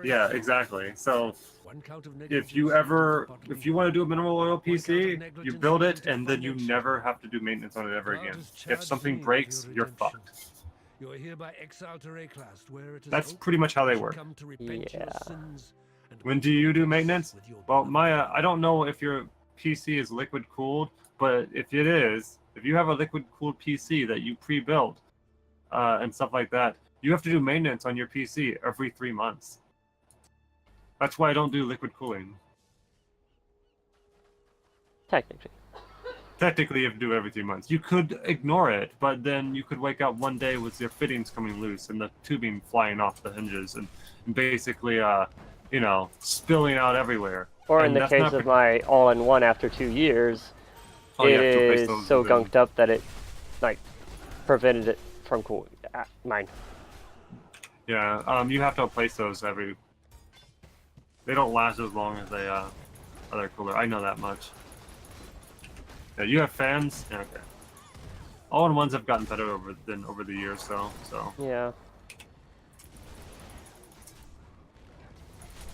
B: Yeah, exactly. So if you want to do a mineral oil PC, you build it and then you never have to do maintenance on it ever again. If something breaks, you're fucked.
G: You are hereby exiled to Rayclast, where it is
B: That's
G: hoped
B: pretty much how they
G: you
B: work.
G: come to repent your
A: Yeah.
G: sins and
B: When do you do maintenance?
G: with your
B: Well,
G: blood.
B: Maya, I don't know if your PC is liquid cooled, but if it is, if you have a liquid cooled PC that you pre-built and stuff like that, you have to do maintenance on your PC every 3 months. That's why I don't do liquid cooling.
A: Technically.
B: Technically, you have to do every 3 months. You could ignore it, but then you could wake up one day with your fittings coming loose and the tubing flying off the hinges and basically, spilling out everywhere.
A: Or in
B: And
A: the
B: that's
A: case
B: not
A: of my all-in-one after 2 years,
B: Oh, you
A: it
B: have to replace
A: is
B: those
A: so
B: within-
A: gunked up that it prevented it from cooling. Mine.
B: Yeah, you have to replace those every. They don't last as long as a other cooler. I know that much. Yeah, you have fans. Yeah, okay. All-in-ones have gotten better over the years, though. So
A: Yeah.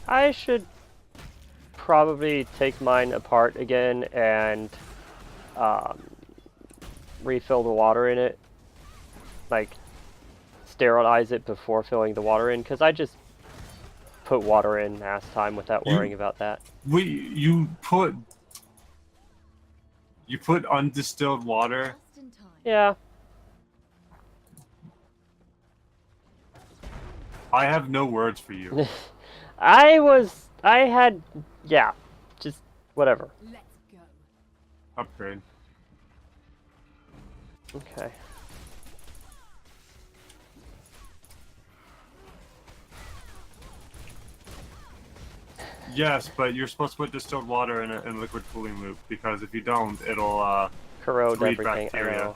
A: I should probably take mine apart again and um, refill the water in it. Like, sterilize it before filling the water in, because I just put water in last time without worrying about that.
B: you put undistilled water.
E: Just in time.
A: Yeah.
B: I have no words for you.
A: Yeah, just whatever.
E: Let's go.
B: Upgrade.
A: Okay.
B: Yes, but you're supposed to put distilled water in a liquid cooling loop, because if you don't, it'll
A: Corrode
B: breed
A: everything. I
B: bacteria.
A: know.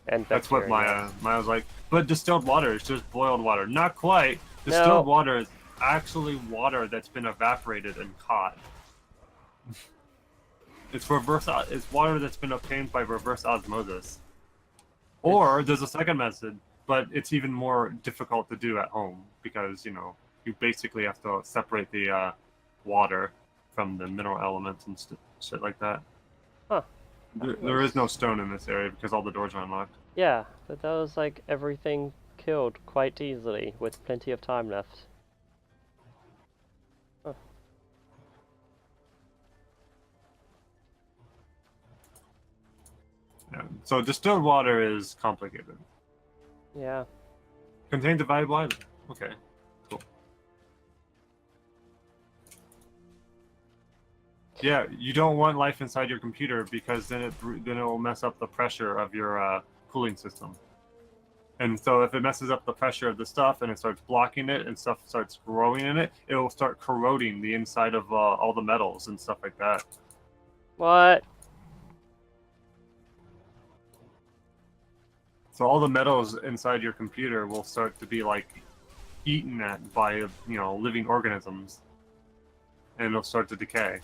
A: And
B: That's what
A: bacteria.
B: Maya was like. But distilled water is just boiled water. Not quite. Distilled
A: No.
B: water is actually water that's been evaporated and caught. It's water that's been obtained by reverse osmosis. Or there's a second method, but it's even more difficult to do at home because you basically have to separate the water from the mineral elements and shit like that.
A: Huh.
B: There is no stone in this area because all the doors are unlocked.
A: Yeah, but that was like everything killed quite easily with plenty of time left. Huh.
B: Yeah. So distilled water is complicated.
A: Yeah.
B: Contains a valuable item. Okay, cool. Yeah, you don't want life inside your computer because then it will mess up the pressure of your cooling system. And so if it messes up the pressure of the stuff and it starts blocking it and stuff starts growing in it, it will start corroding the inside of all the metals and stuff like that.
A: What?
B: So all the metals inside your computer will start to be like eaten at by living organisms, and it'll start to decay.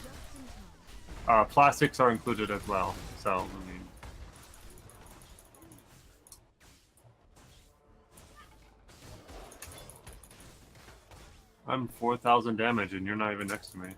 E: Just in time.
B: Plastics are included as well. So I mean, I'm 4,000 damage, and you're not even next to me.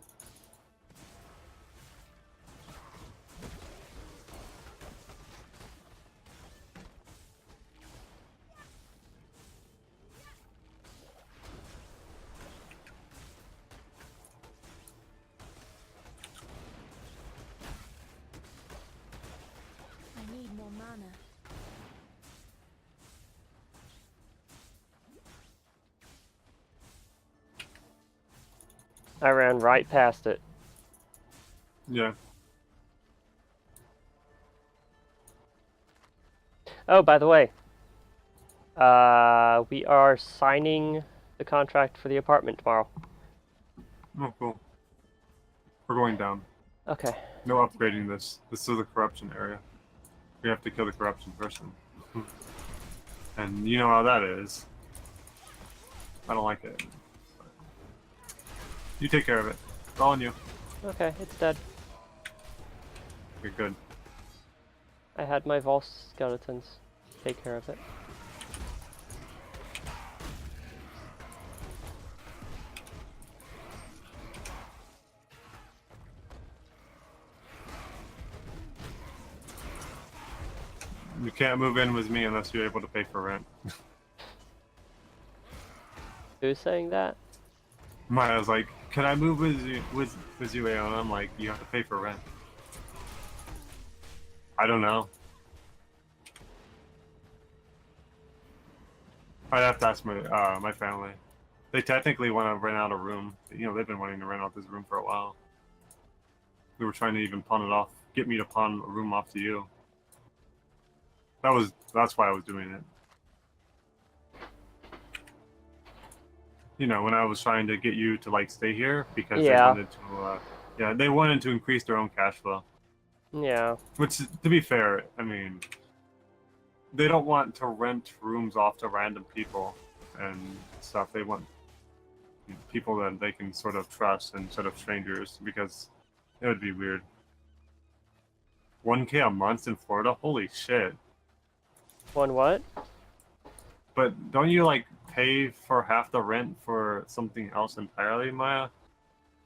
E: I need more mana.
A: I ran right past it.
B: Yeah.
A: Oh, by the way, we are signing the contract for the apartment tomorrow.
B: Oh, cool. We're going down.
A: Okay.
B: No upgrading this. This is the corruption area. We have to kill the corruption person. And you know how that is. I don't like it. You take care of it. It's all on you.
A: Okay, it's dead.
B: You're good.
A: I had my Vol's skeletons take care of it.
B: You can't move in with me unless you're able to pay for rent.
A: Who's saying that?
B: Maya's like, can I move with you, Aona? I'm like, you have to pay for rent. I don't know. I'd have to ask my family. They technically want to rent out a room. They've been wanting to rent out this room for a while. We were trying to even pawn it off, get me to pawn a room off to you. That's why I was doing it. When I was trying to get you to like stay here because
A: Yeah.
B: they wanted to increase their own cash flow.
A: Yeah.
B: Which, to be fair, I mean, they don't want to rent rooms off to random people and stuff. They want people that they can sort of trust instead of strangers because it would be weird. 1K a month in Florida? Holy shit.
A: One what?
B: But don't you like pay for half the rent for something else entirely, Maya?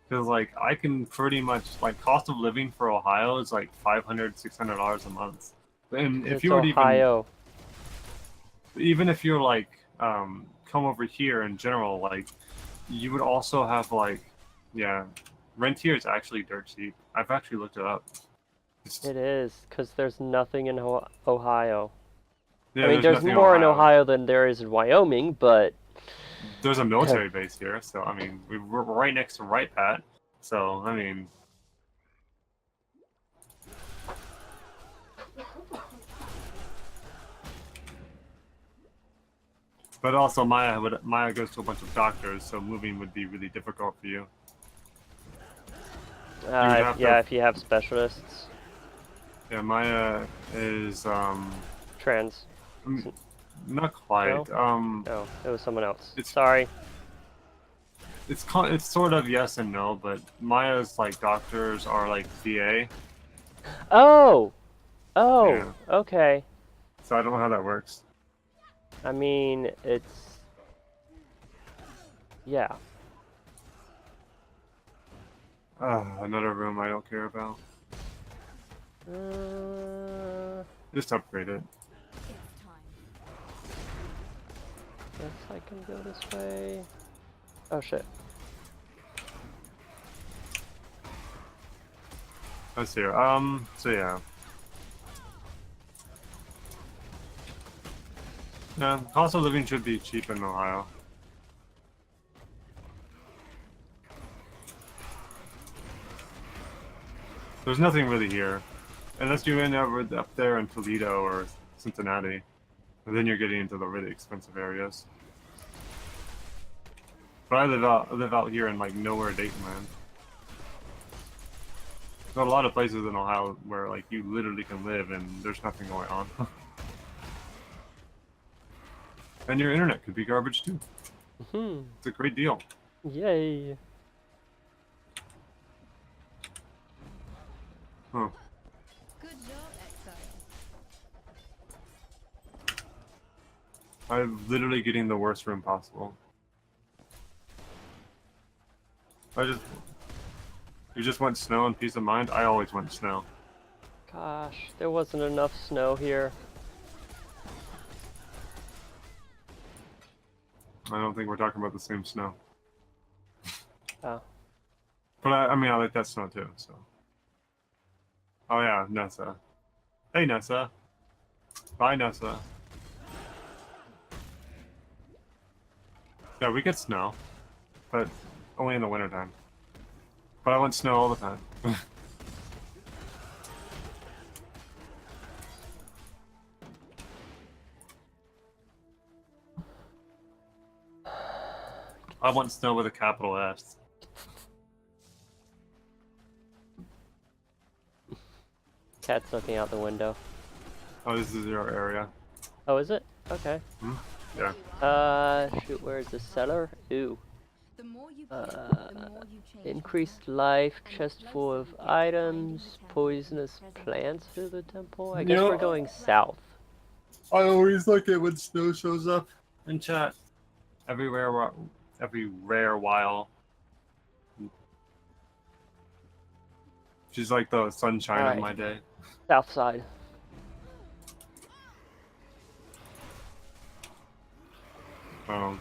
B: Because like I can pretty much like cost of living for Ohio is like $500-$600 a month. And if
A: It's
B: you were to
A: Ohio.
B: even if you're like come over here in general, like you would also have like yeah, rent here is actually dirt cheap. I've actually looked it up.
A: It is, because there's nothing in Ohio.
B: Yeah,
A: I mean, there's
B: nothing
A: more in Ohio than there is in Wyoming, but
B: There's a military base here, so I mean, we're right next to Right Pat. So I mean, but also Maya goes to a bunch of doctors, so moving would be really difficult for you.
A: yeah, if you have specialists.
B: Yeah, Maya is
A: Trans.
B: not quite.
A: No, it was someone else.
B: It's-
A: Sorry.
B: It's sort of yes and no, but Maya's like doctors are like VA,
A: Oh! Oh,
B: Yeah.
A: okay.
B: so I don't know how that works.
A: I mean, it's... Yeah.
B: Another room I don't care about. Just upgrade it.
E: It's time.
A: Guess I can go this way. Oh shit.
B: Let's see here. So yeah. Yeah, cost of living should be cheap in Ohio. There's nothing really here. Unless you end up there in Toledo or Cincinnati. And then you're getting into the really expensive areas. But I live out here in like nowhere Daytonland. There's a lot of places in Ohio where like you literally can live and there's nothing going on. And your internet could be garbage too.
A: Hmm.
B: It's a great deal.
A: Yay.
B: Huh.
E: Good job, Exile.
B: I'm literally getting the worst room possible. You just want snow and peace of mind? I always want snow.
A: Gosh, there wasn't enough snow here.
B: I don't think we're talking about the same snow.
A: Oh.
B: But I mean, I like that snow too, so. Oh yeah, Nessa. Hey Nessa. Bye Nessa. Yeah, we get snow. But only in the wintertime. But I want snow all the time. I want snow with a capital S.
A: Cat's looking out the window.
B: Oh, this is your area.
A: Oh, is it? Okay.
B: Yeah.
A: Shoot, where's the cellar? Ooh.
E: The more you put, the more you change.
A: Increased life, chest full of items, poisonous plants through the temple. I guess
B: Yeah.
A: we're going south.
B: I always like it when snow shows up in chat. Every rare while. She's like the sunshine
A: Alright.
B: of my day.
A: South side.
B: Um,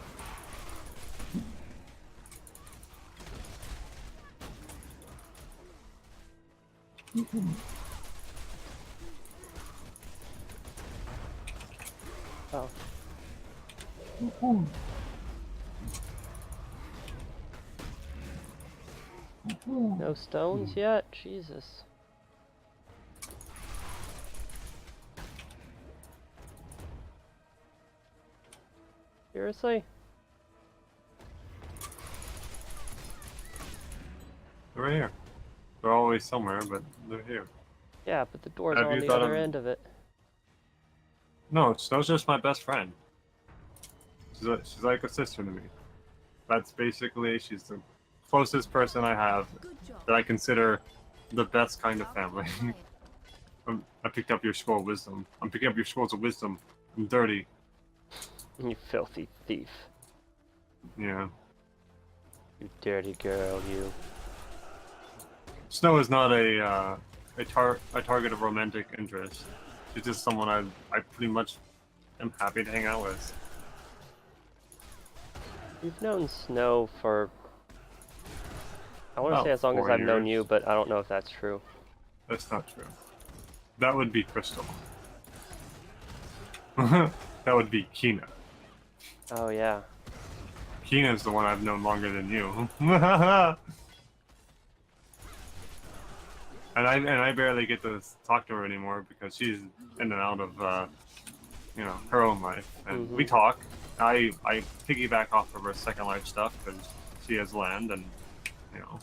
A: Oh. No stones yet? Jesus. Seriously?
B: they're right here. They're always somewhere, but they're here.
A: Yeah, but the door's
B: Have
A: on
B: you
A: the
B: thought
A: other
B: of-
A: end of it.
B: No, Snow's just my best friend. She's like a sister to me. That's basically, she's the closest person I have
E: Good job.
B: that I consider the best kind of family. I picked up your scroll of wisdom. I'm picking up your scrolls of wisdom. I'm dirty.
A: You filthy thief.
B: Yeah.
A: You dirty girl, you.
B: Snow is not a target of romantic interest. She's just someone I pretty much am happy to hang out with.
A: You've known Snow for... I want to
B: About
A: say as long as
B: 4
A: I've known
B: years.
A: you, but I don't know if that's true.
B: That's not true. That would be Crystal. That would be Kina.
A: Oh, yeah.
B: Kina's the one I've known longer than you. And I barely get to talk to her anymore because she's in and out of you know, her own life. And we talk. I piggyback off of her Second Life stuff because she has land and you know.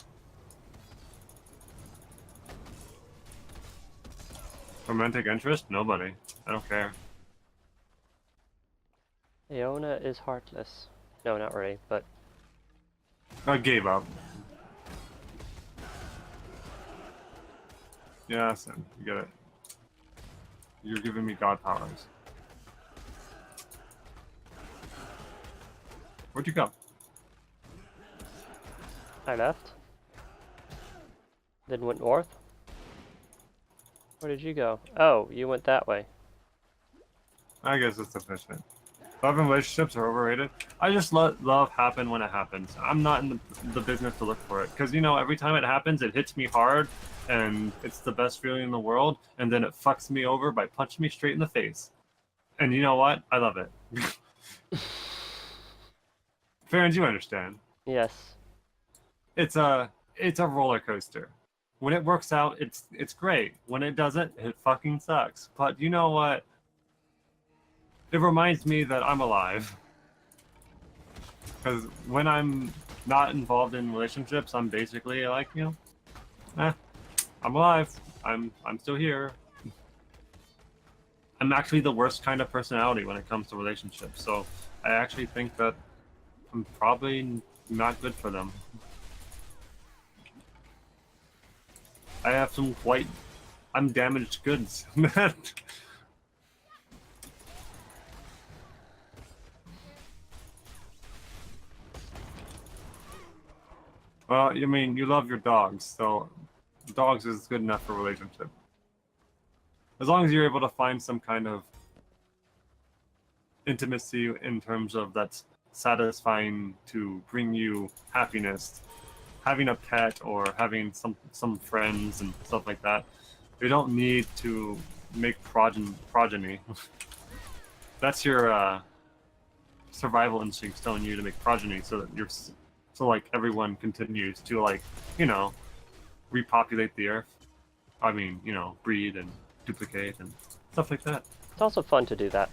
B: Romantic interest? Nobody. I don't care.
A: Aona is heartless. No, not really, but
B: I gave up. Yeah, Sin, you get it. You're giving me god powers. Where'd you go?
A: I left. Then went north. Where did you go? Oh, you went that way.
B: I guess it's sufficient. Love and relationships are overrated. I just let love happen when it happens. I'm not in the business to look for it. Because, you know, every time it happens, it hits me hard, and it's the best feeling in the world, and then it fucks me over by punching me straight in the face. And you know what? I love it. Farron, you understand.
A: Yes.
B: It's a roller coaster. When it works out, it's great. When it doesn't, it fucking sucks. But you know what? It reminds me that I'm alive. Because when I'm not involved in relationships, I'm basically like, you know, I'm alive. I'm still here. I'm actually the worst kind of personality when it comes to relationships. So I actually think that I'm probably not good for them. I have some quite... I'm damaged goods. Well, I mean, you love your dogs, so dogs is good enough for a relationship. As long as you're able to find some kind of intimacy in terms of that's satisfying to bring you happiness, having a pet or having some friends and stuff like that, you don't need to make progeny. That's your survival instinct telling you to make progeny so that you're so like everyone continues to like, you know, repopulate the earth. I mean, you know, breed and duplicate and stuff like that.
A: It's also fun to do that.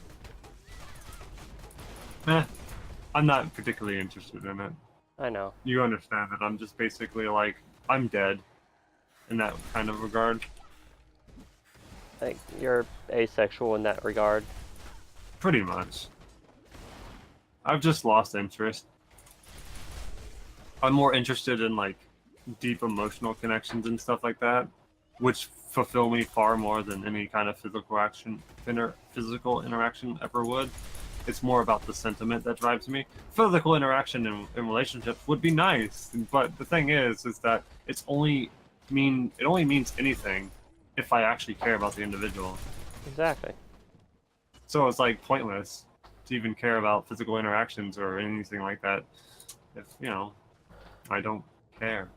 B: I'm not particularly interested in it.
A: I know.
B: You understand that I'm just basically like, I'm dead in that kind of regard.
A: Like, you're asexual in that regard.
B: Pretty much. I've just lost interest. I'm more interested in like deep emotional connections and stuff like that, which fulfill me far more than any kind of physical interaction ever would. It's more about the sentiment that drives me. Physical interaction in relationships would be nice, but the thing is that it only means anything if I actually care about the individual.
A: Exactly.
B: So it's like pointless to even care about physical interactions or anything like that if, you know, I don't care.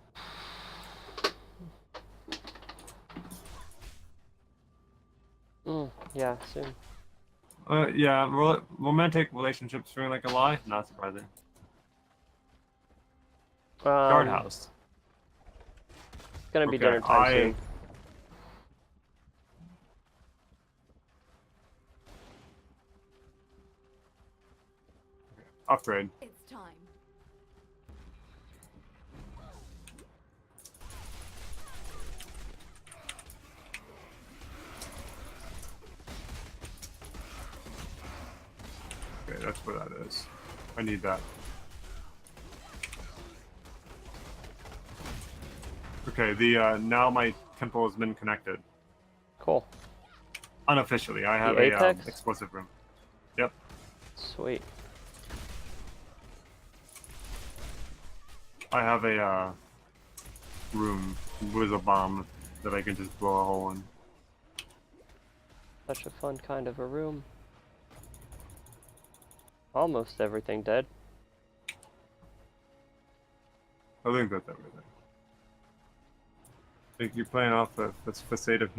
A: Yeah, soon.
B: Yeah, romantic relationships feeling like a lie? Not surprising. Guardhouse.
A: It's gonna be
B: Okay,
A: dinner time soon.
B: Upgrade.
E: It's time.
B: Okay, that's where that is. I need that. Okay, the now my temple has been connected.
A: Cool.
B: Unofficially, I have
A: The
B: a
A: Apex?
B: explosive room. Yep.
A: Sweet.
B: I have a room with a bomb that I can just blow a hole in.
A: Such a fun kind of a room. Almost everything dead.
B: I think that's everything. I think you're playing off a facade of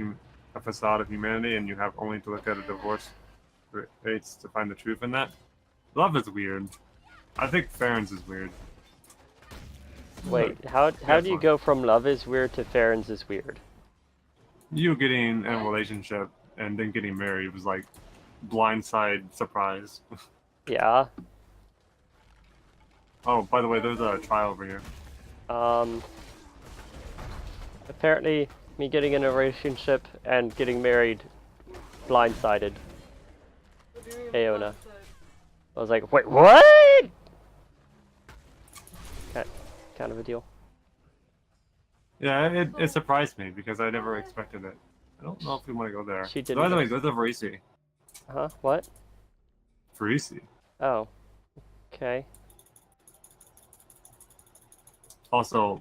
B: a facade of humanity, and you have only to look at a divorce rates to find the truth in that. Love is weird. I think Farron's is weird.
A: Wait, how
B: Yeah,
A: do you
B: fine.
A: go from love is weird to Farron's is weird?
B: You getting in a relationship and then getting married was like blindside surprise.
A: Yeah.
B: Oh, by the way, there's a trial over here.
A: Apparently, me getting in a relationship and getting married, blindsided.
C: What do you mean
A: Aona.
C: blindsided?
A: I was like, wait, what? Kind of a deal.
B: Yeah, it surprised me because I never expected it. I don't know if we want to go there.
A: She didn't
B: By the way,
A: ex-
B: there's a Varisi.
A: Huh? What?
B: Varisi.
A: Oh. Okay.
B: Also,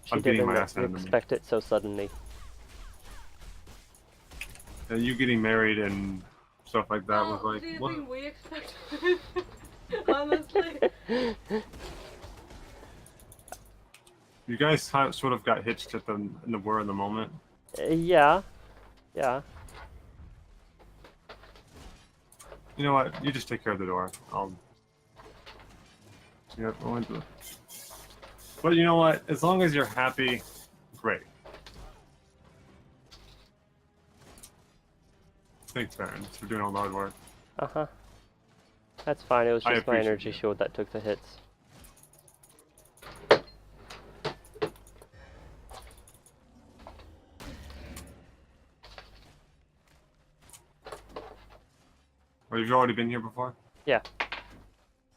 A: She
B: I'm getting
A: didn't
B: my ass handed to me.
A: expect it so suddenly.
B: And you getting married and stuff like that was
C: Well,
B: like,
C: do you
B: what?
C: think we expected it? Honestly.
B: You guys sort of got hitched at in the moment.
A: Yeah. Yeah.
B: You know what? You just take care of the door. I'll. Yeah, go into it. But you know what? As long as you're happy, great. Thanks, Baron, for doing all the hard work.
A: Uh-huh. That's fine, it was
B: I
A: just my
B: appreciate
A: energy
B: it.
A: shield that took the hits.
B: Or you've already been here before?
A: Yeah.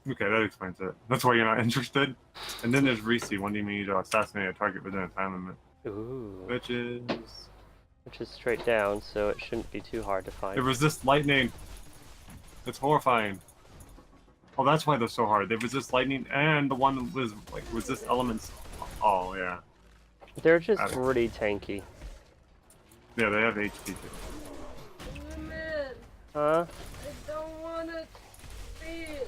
B: Okay, that explains it. That's why you're not interested. And then there's Reese wanting me to assassinate a target within a time limit.
A: Ooh.
B: Which is...
A: Which is straight down, so it shouldn't be too hard to
B: It
A: find.
B: resists lightning. It's horrifying. Oh, that's why they're so hard. They resist lightning, and the one was like resist elements. Oh yeah,
A: They're just
B: Got it.
A: pretty tanky.
B: yeah. They have HP too.
C: Man,
A: Huh?
C: I don't wanna feel.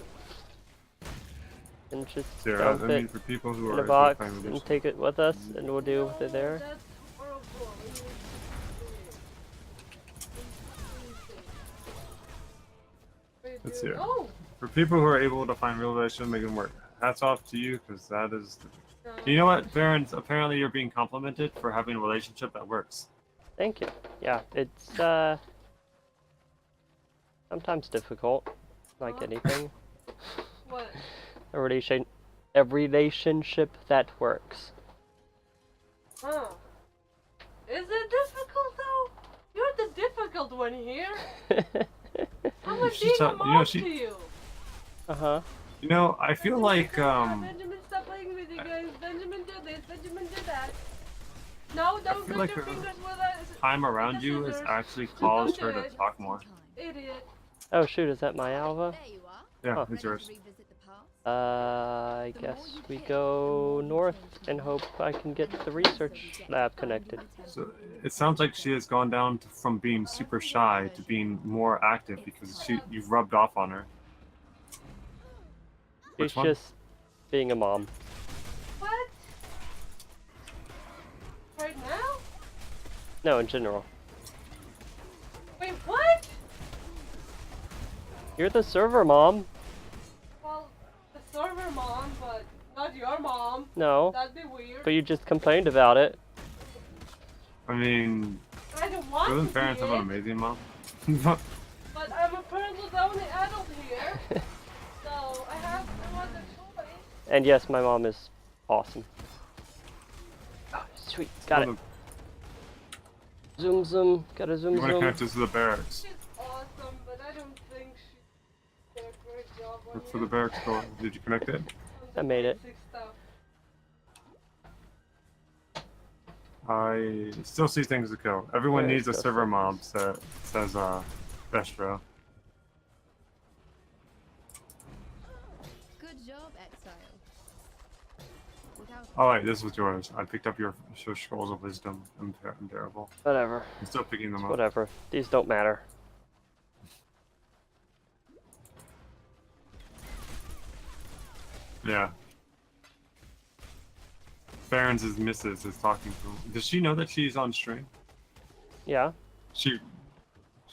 A: And just
B: So, yeah,
A: dump
B: I mean,
A: it
B: for people who
A: in
B: are
A: a
B: able to
A: box
B: find
A: and
B: resistance-
A: take it with us, and we'll deal with it there.
C: That's horrible.
B: Let's see.
C: Oh!
B: For people who are able to find real relation, make them work. Hats off to you, because that is.
C: No.
B: You know what, Barons? Apparently, you're being complimented for having a relationship that works.
A: Thank you. Yeah, it's sometimes difficult, like
C: Huh?
A: anything.
C: What?
A: A relationship that works.
C: Huh? Is it difficult though? You're the difficult one here. How much
B: She
C: being
B: tell-
C: a
B: you know,
C: mom
B: she-
C: to you?
A: Uh-huh.
B: You know, I feel like
C: Benjamin, stop playing with you guys. Benjamin did this. Benjamin did that. No, don't
B: feel
C: cut
B: like
C: your
B: her
C: fingers with us.
B: time around you has actually caused her to talk more.
C: Idiot.
A: Oh shoot, is that my Alva?
E: There you are.
B: Yeah,
A: Huh.
B: it's
E: Ready to
B: yours.
E: revisit the past?
A: I guess we go north and hope I can get the research lab connected.
B: So it sounds like she has gone down from being super shy to being more active because you've rubbed off on her.
A: She's
B: Which one?
A: just being a mom.
C: What? Right now?
A: No, in general.
C: Wait, what?
A: You're the server mom.
C: Well, the server mom, but not your mom.
A: No,
C: That'd be weird.
A: but you just complained about it.
B: I mean,
C: I don't want
B: doesn't
C: to
B: parents
C: be
B: have an
C: it,
B: amazing mom?
C: but I'm apparently the only adult here. So I have no other choice.
A: And yes, my mom is awesome. Oh, sweet, got it. Zoom zoom, gotta zoom
B: You want to
A: zoom.
B: connect us to the barracks.
C: She's awesome, but I don't think she did a great job on
B: Look for
C: you.
B: the barracks door. Did you connect it?
C: On the
A: I made it.
C: basic stuff.
B: I still see things to kill. Everyone
A: There
B: needs a
A: goes
B: server
A: things.
B: mob, says Vestro.
E: Good job, exile. Without
B: Oh wait, this was yours. I picked up your scrolls of wisdom. I'm terrible.
A: Whatever.
B: I'm still picking them
A: It's
B: up.
A: whatever. These don't matter.
B: Yeah. Farron's missus is talking to him. Does she know that she's on stream?
A: Yeah.
B: She's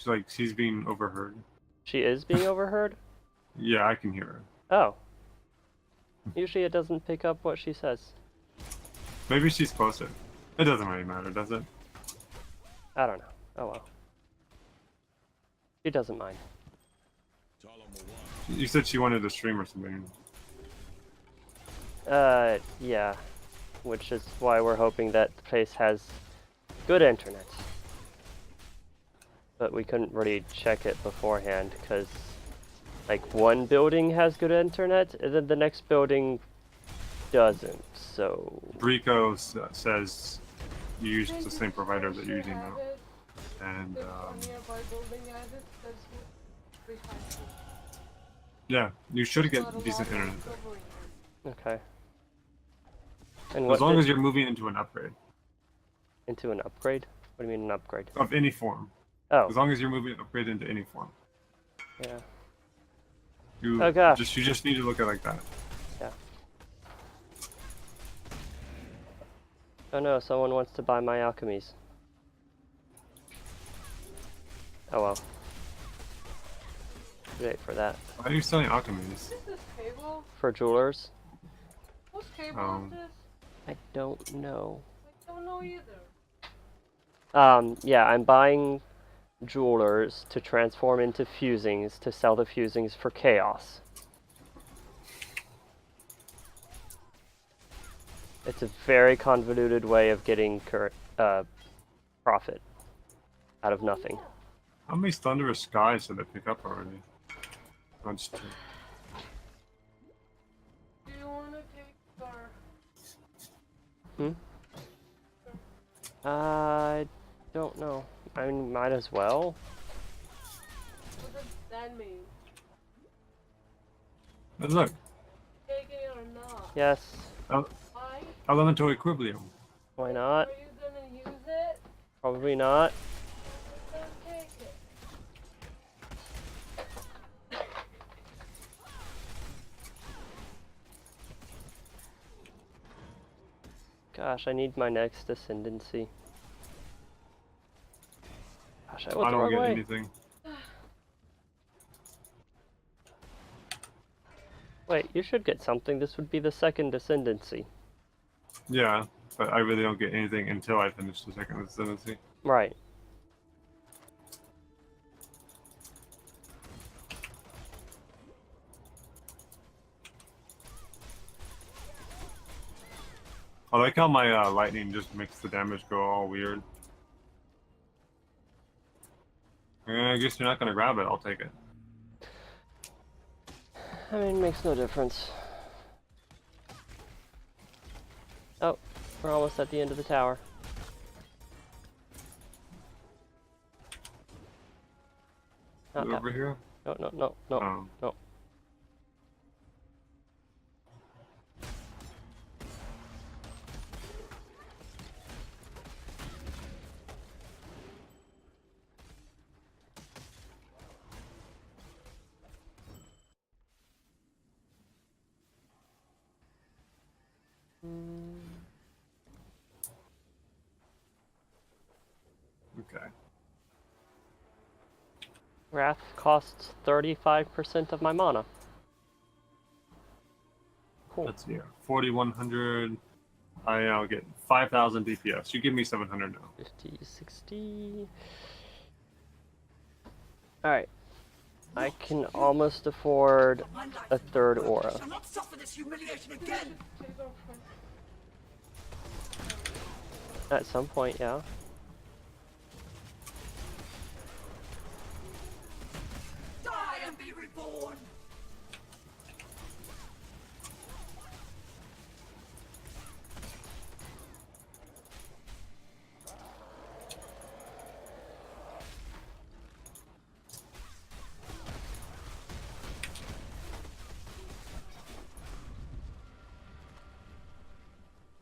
B: like she's being overheard.
A: She is being overheard?
B: Yeah, I can hear her.
A: Oh. Usually it doesn't pick up what she says.
B: Maybe she's closer. It doesn't really matter, does it?
A: I don't know. Oh well. She doesn't mind.
B: You said she wanted to stream or something.
A: Yeah. Which is why we're hoping that the place has good internet. But we couldn't really check it beforehand because, like, one building has good internet and then the next building doesn't. So
B: Rico says you use the same provider that you're using now. And
C: There's a nearby building added. That's precisely.
B: yeah, you should get
C: Not a
B: decent
C: lot of
B: internet there.
C: covering.
A: okay. And
B: As long as you're moving into an upgrade
A: into an upgrade? What do you mean an upgrade?
B: of any form.
A: Oh,
B: As long as you're moving an upgrade into any form.
A: yeah.
B: You
A: Oh, gosh.
B: you just need to look at it like that.
A: Yeah. Oh no, someone wants to buy my alchemies. Oh well. Too late for that.
B: Why are you selling alchemies?
C: What is this cable?
A: For jewelers?
C: Whose cable
B: Um,
C: is this?
A: I don't know.
C: I don't know either.
A: Yeah, I'm buying jewelers to transform into fusings to sell the fusings for chaos. It's a very convoluted way of getting profit out of nothing.
B: How many thunderous skies did they pick up already? Oh, just two.
C: Do you want to take our...
A: I don't know. I mean, might as well.
C: What does that mean?
B: Let's look.
C: Take it or not?
A: Yes.
C: Why?
B: Elemental Equilibrium.
A: Why
C: Are
A: not?
C: you gonna use it?
A: Probably not.
C: Then take it.
A: Gosh, I need my next ascendancy. Gosh, I went
B: I
A: the
B: don't
A: wrong
B: get
A: way.
B: anything.
A: Wait, you should get something. This would be the second ascendancy.
B: Yeah, but I really don't get anything until I finish the second ascendancy.
A: Right.
B: I like how my lightning just makes the damage go all weird. I guess you're not gonna grab it. I'll take it.
A: I mean, it makes no difference. Oh, we're almost at the end of the tower. Not that.
B: Over here?
A: No, no, no, no,
B: Oh.
A: no.
B: Okay.
A: Wrath costs 35% of my mana. Cool.
B: Let's see here. 4,100. I'll get 5,000 DPS. You give me 700 now.
A: 50, 60. Alright. I can almost afford a third aura.
C: Take our friend.
A: At some point, yeah.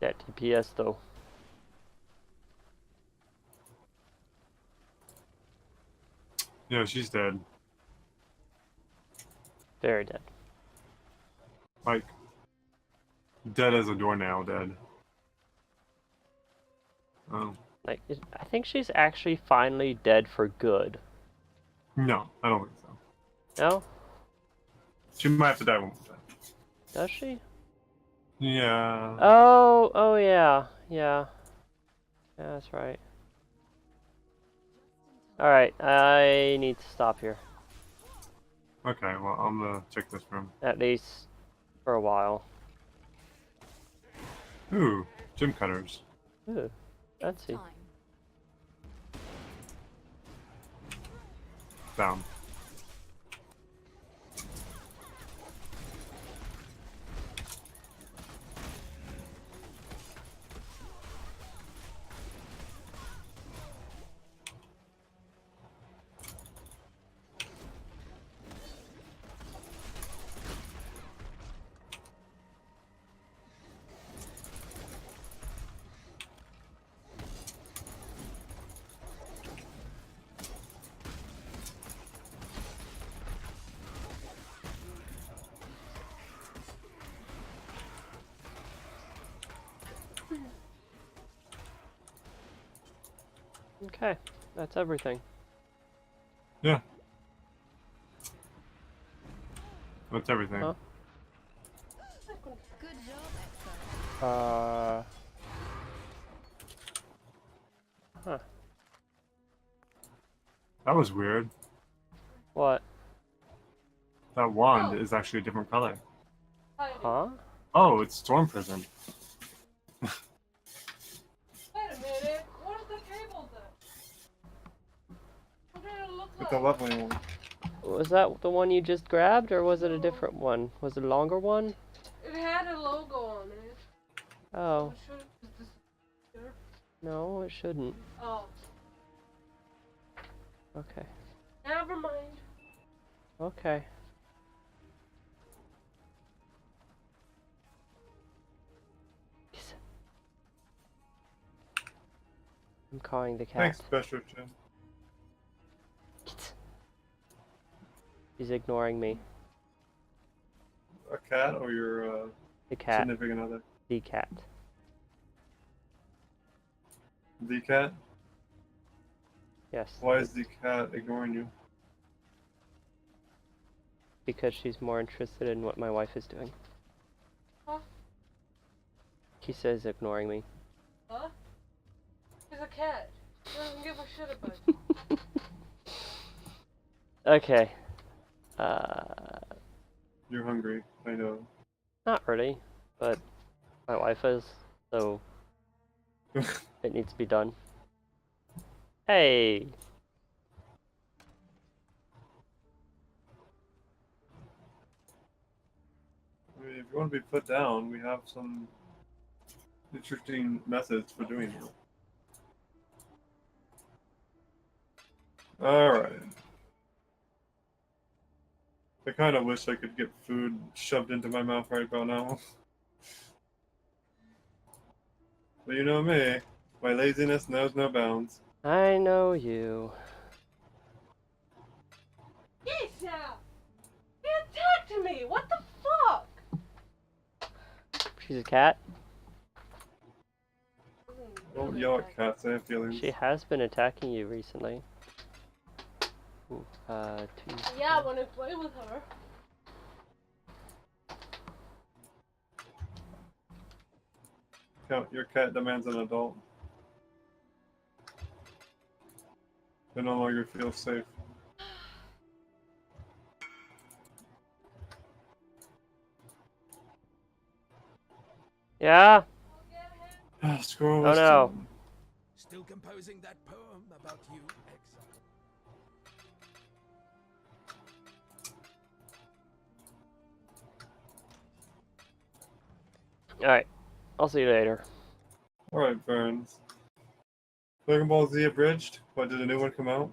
A: That DPS though.
B: Yeah, she's dead.
A: Very dead.
B: Like, dead as a doornail, dead. Oh.
A: Like, I think she's actually finally dead for good.
B: No, I don't think so.
A: No?
B: She might have to die one more time.
A: Does she?
B: Yeah.
A: Oh yeah. Yeah. Yeah, that's right. Alright, I need to stop here.
B: Okay, well, I'm gonna check this room.
A: At least for a while.
B: Ooh, gym cutters.
A: Ooh, fancy.
E: Time.
B: Down.
A: Okay, that's everything.
B: Yeah. That's everything.
A: Huh?
E: Good job, Exo.
A: Huh.
B: That was weird.
A: What?
B: That wand is actually a different color.
A: Huh?
B: Oh, it's Storm Prison.
C: Wait a minute. What is the cable then? What did it look
B: It's
C: like?
B: a lovely one.
A: Was that the one you just grabbed, or was it a different one? Was it a longer one?
C: It had a logo on it.
A: Oh,
C: It should- is this here?
A: no, it shouldn't.
C: Oh,
A: Okay.
C: never mind.
A: Okay. I'm calling the cat.
B: Thanks, Special Chin.
A: He's ignoring me.
B: A cat or your
A: The cat.
B: significant other?
A: The cat.
B: The cat?
A: Yes.
B: Why is the cat ignoring you?
A: Because she's more interested in what my wife is doing.
C: Huh?
A: He says ignoring me.
C: Huh? He's a cat. He doesn't give a shit about you.
A: Okay.
B: You're hungry, I know.
A: Not really, but my wife is, so it needs to be done. Hey!
B: I mean, if you want to be put down, we have some interesting methods for doing it. Alright. I kind of wish I could get food shoved into my mouth right about now. But you know me, my laziness knows no bounds.
A: I know you.
C: Isha! He attacked me! What the fuck?
A: She's a cat?
B: Don't yell at cats, I have feelings.
A: She has been attacking you recently. Ooh, two.
C: Yeah, when I play with her.
B: Count, your cat demands an adult. They no longer feel safe.
A: Yeah?
B: Squirrel
A: Oh
B: was
A: no.
B: dumb.
F: Still composing that poem about you, Exo.
A: Alright. I'll see you later.
B: Alright, Burns. Dragon Ball Z abridged? What, did a new one come out?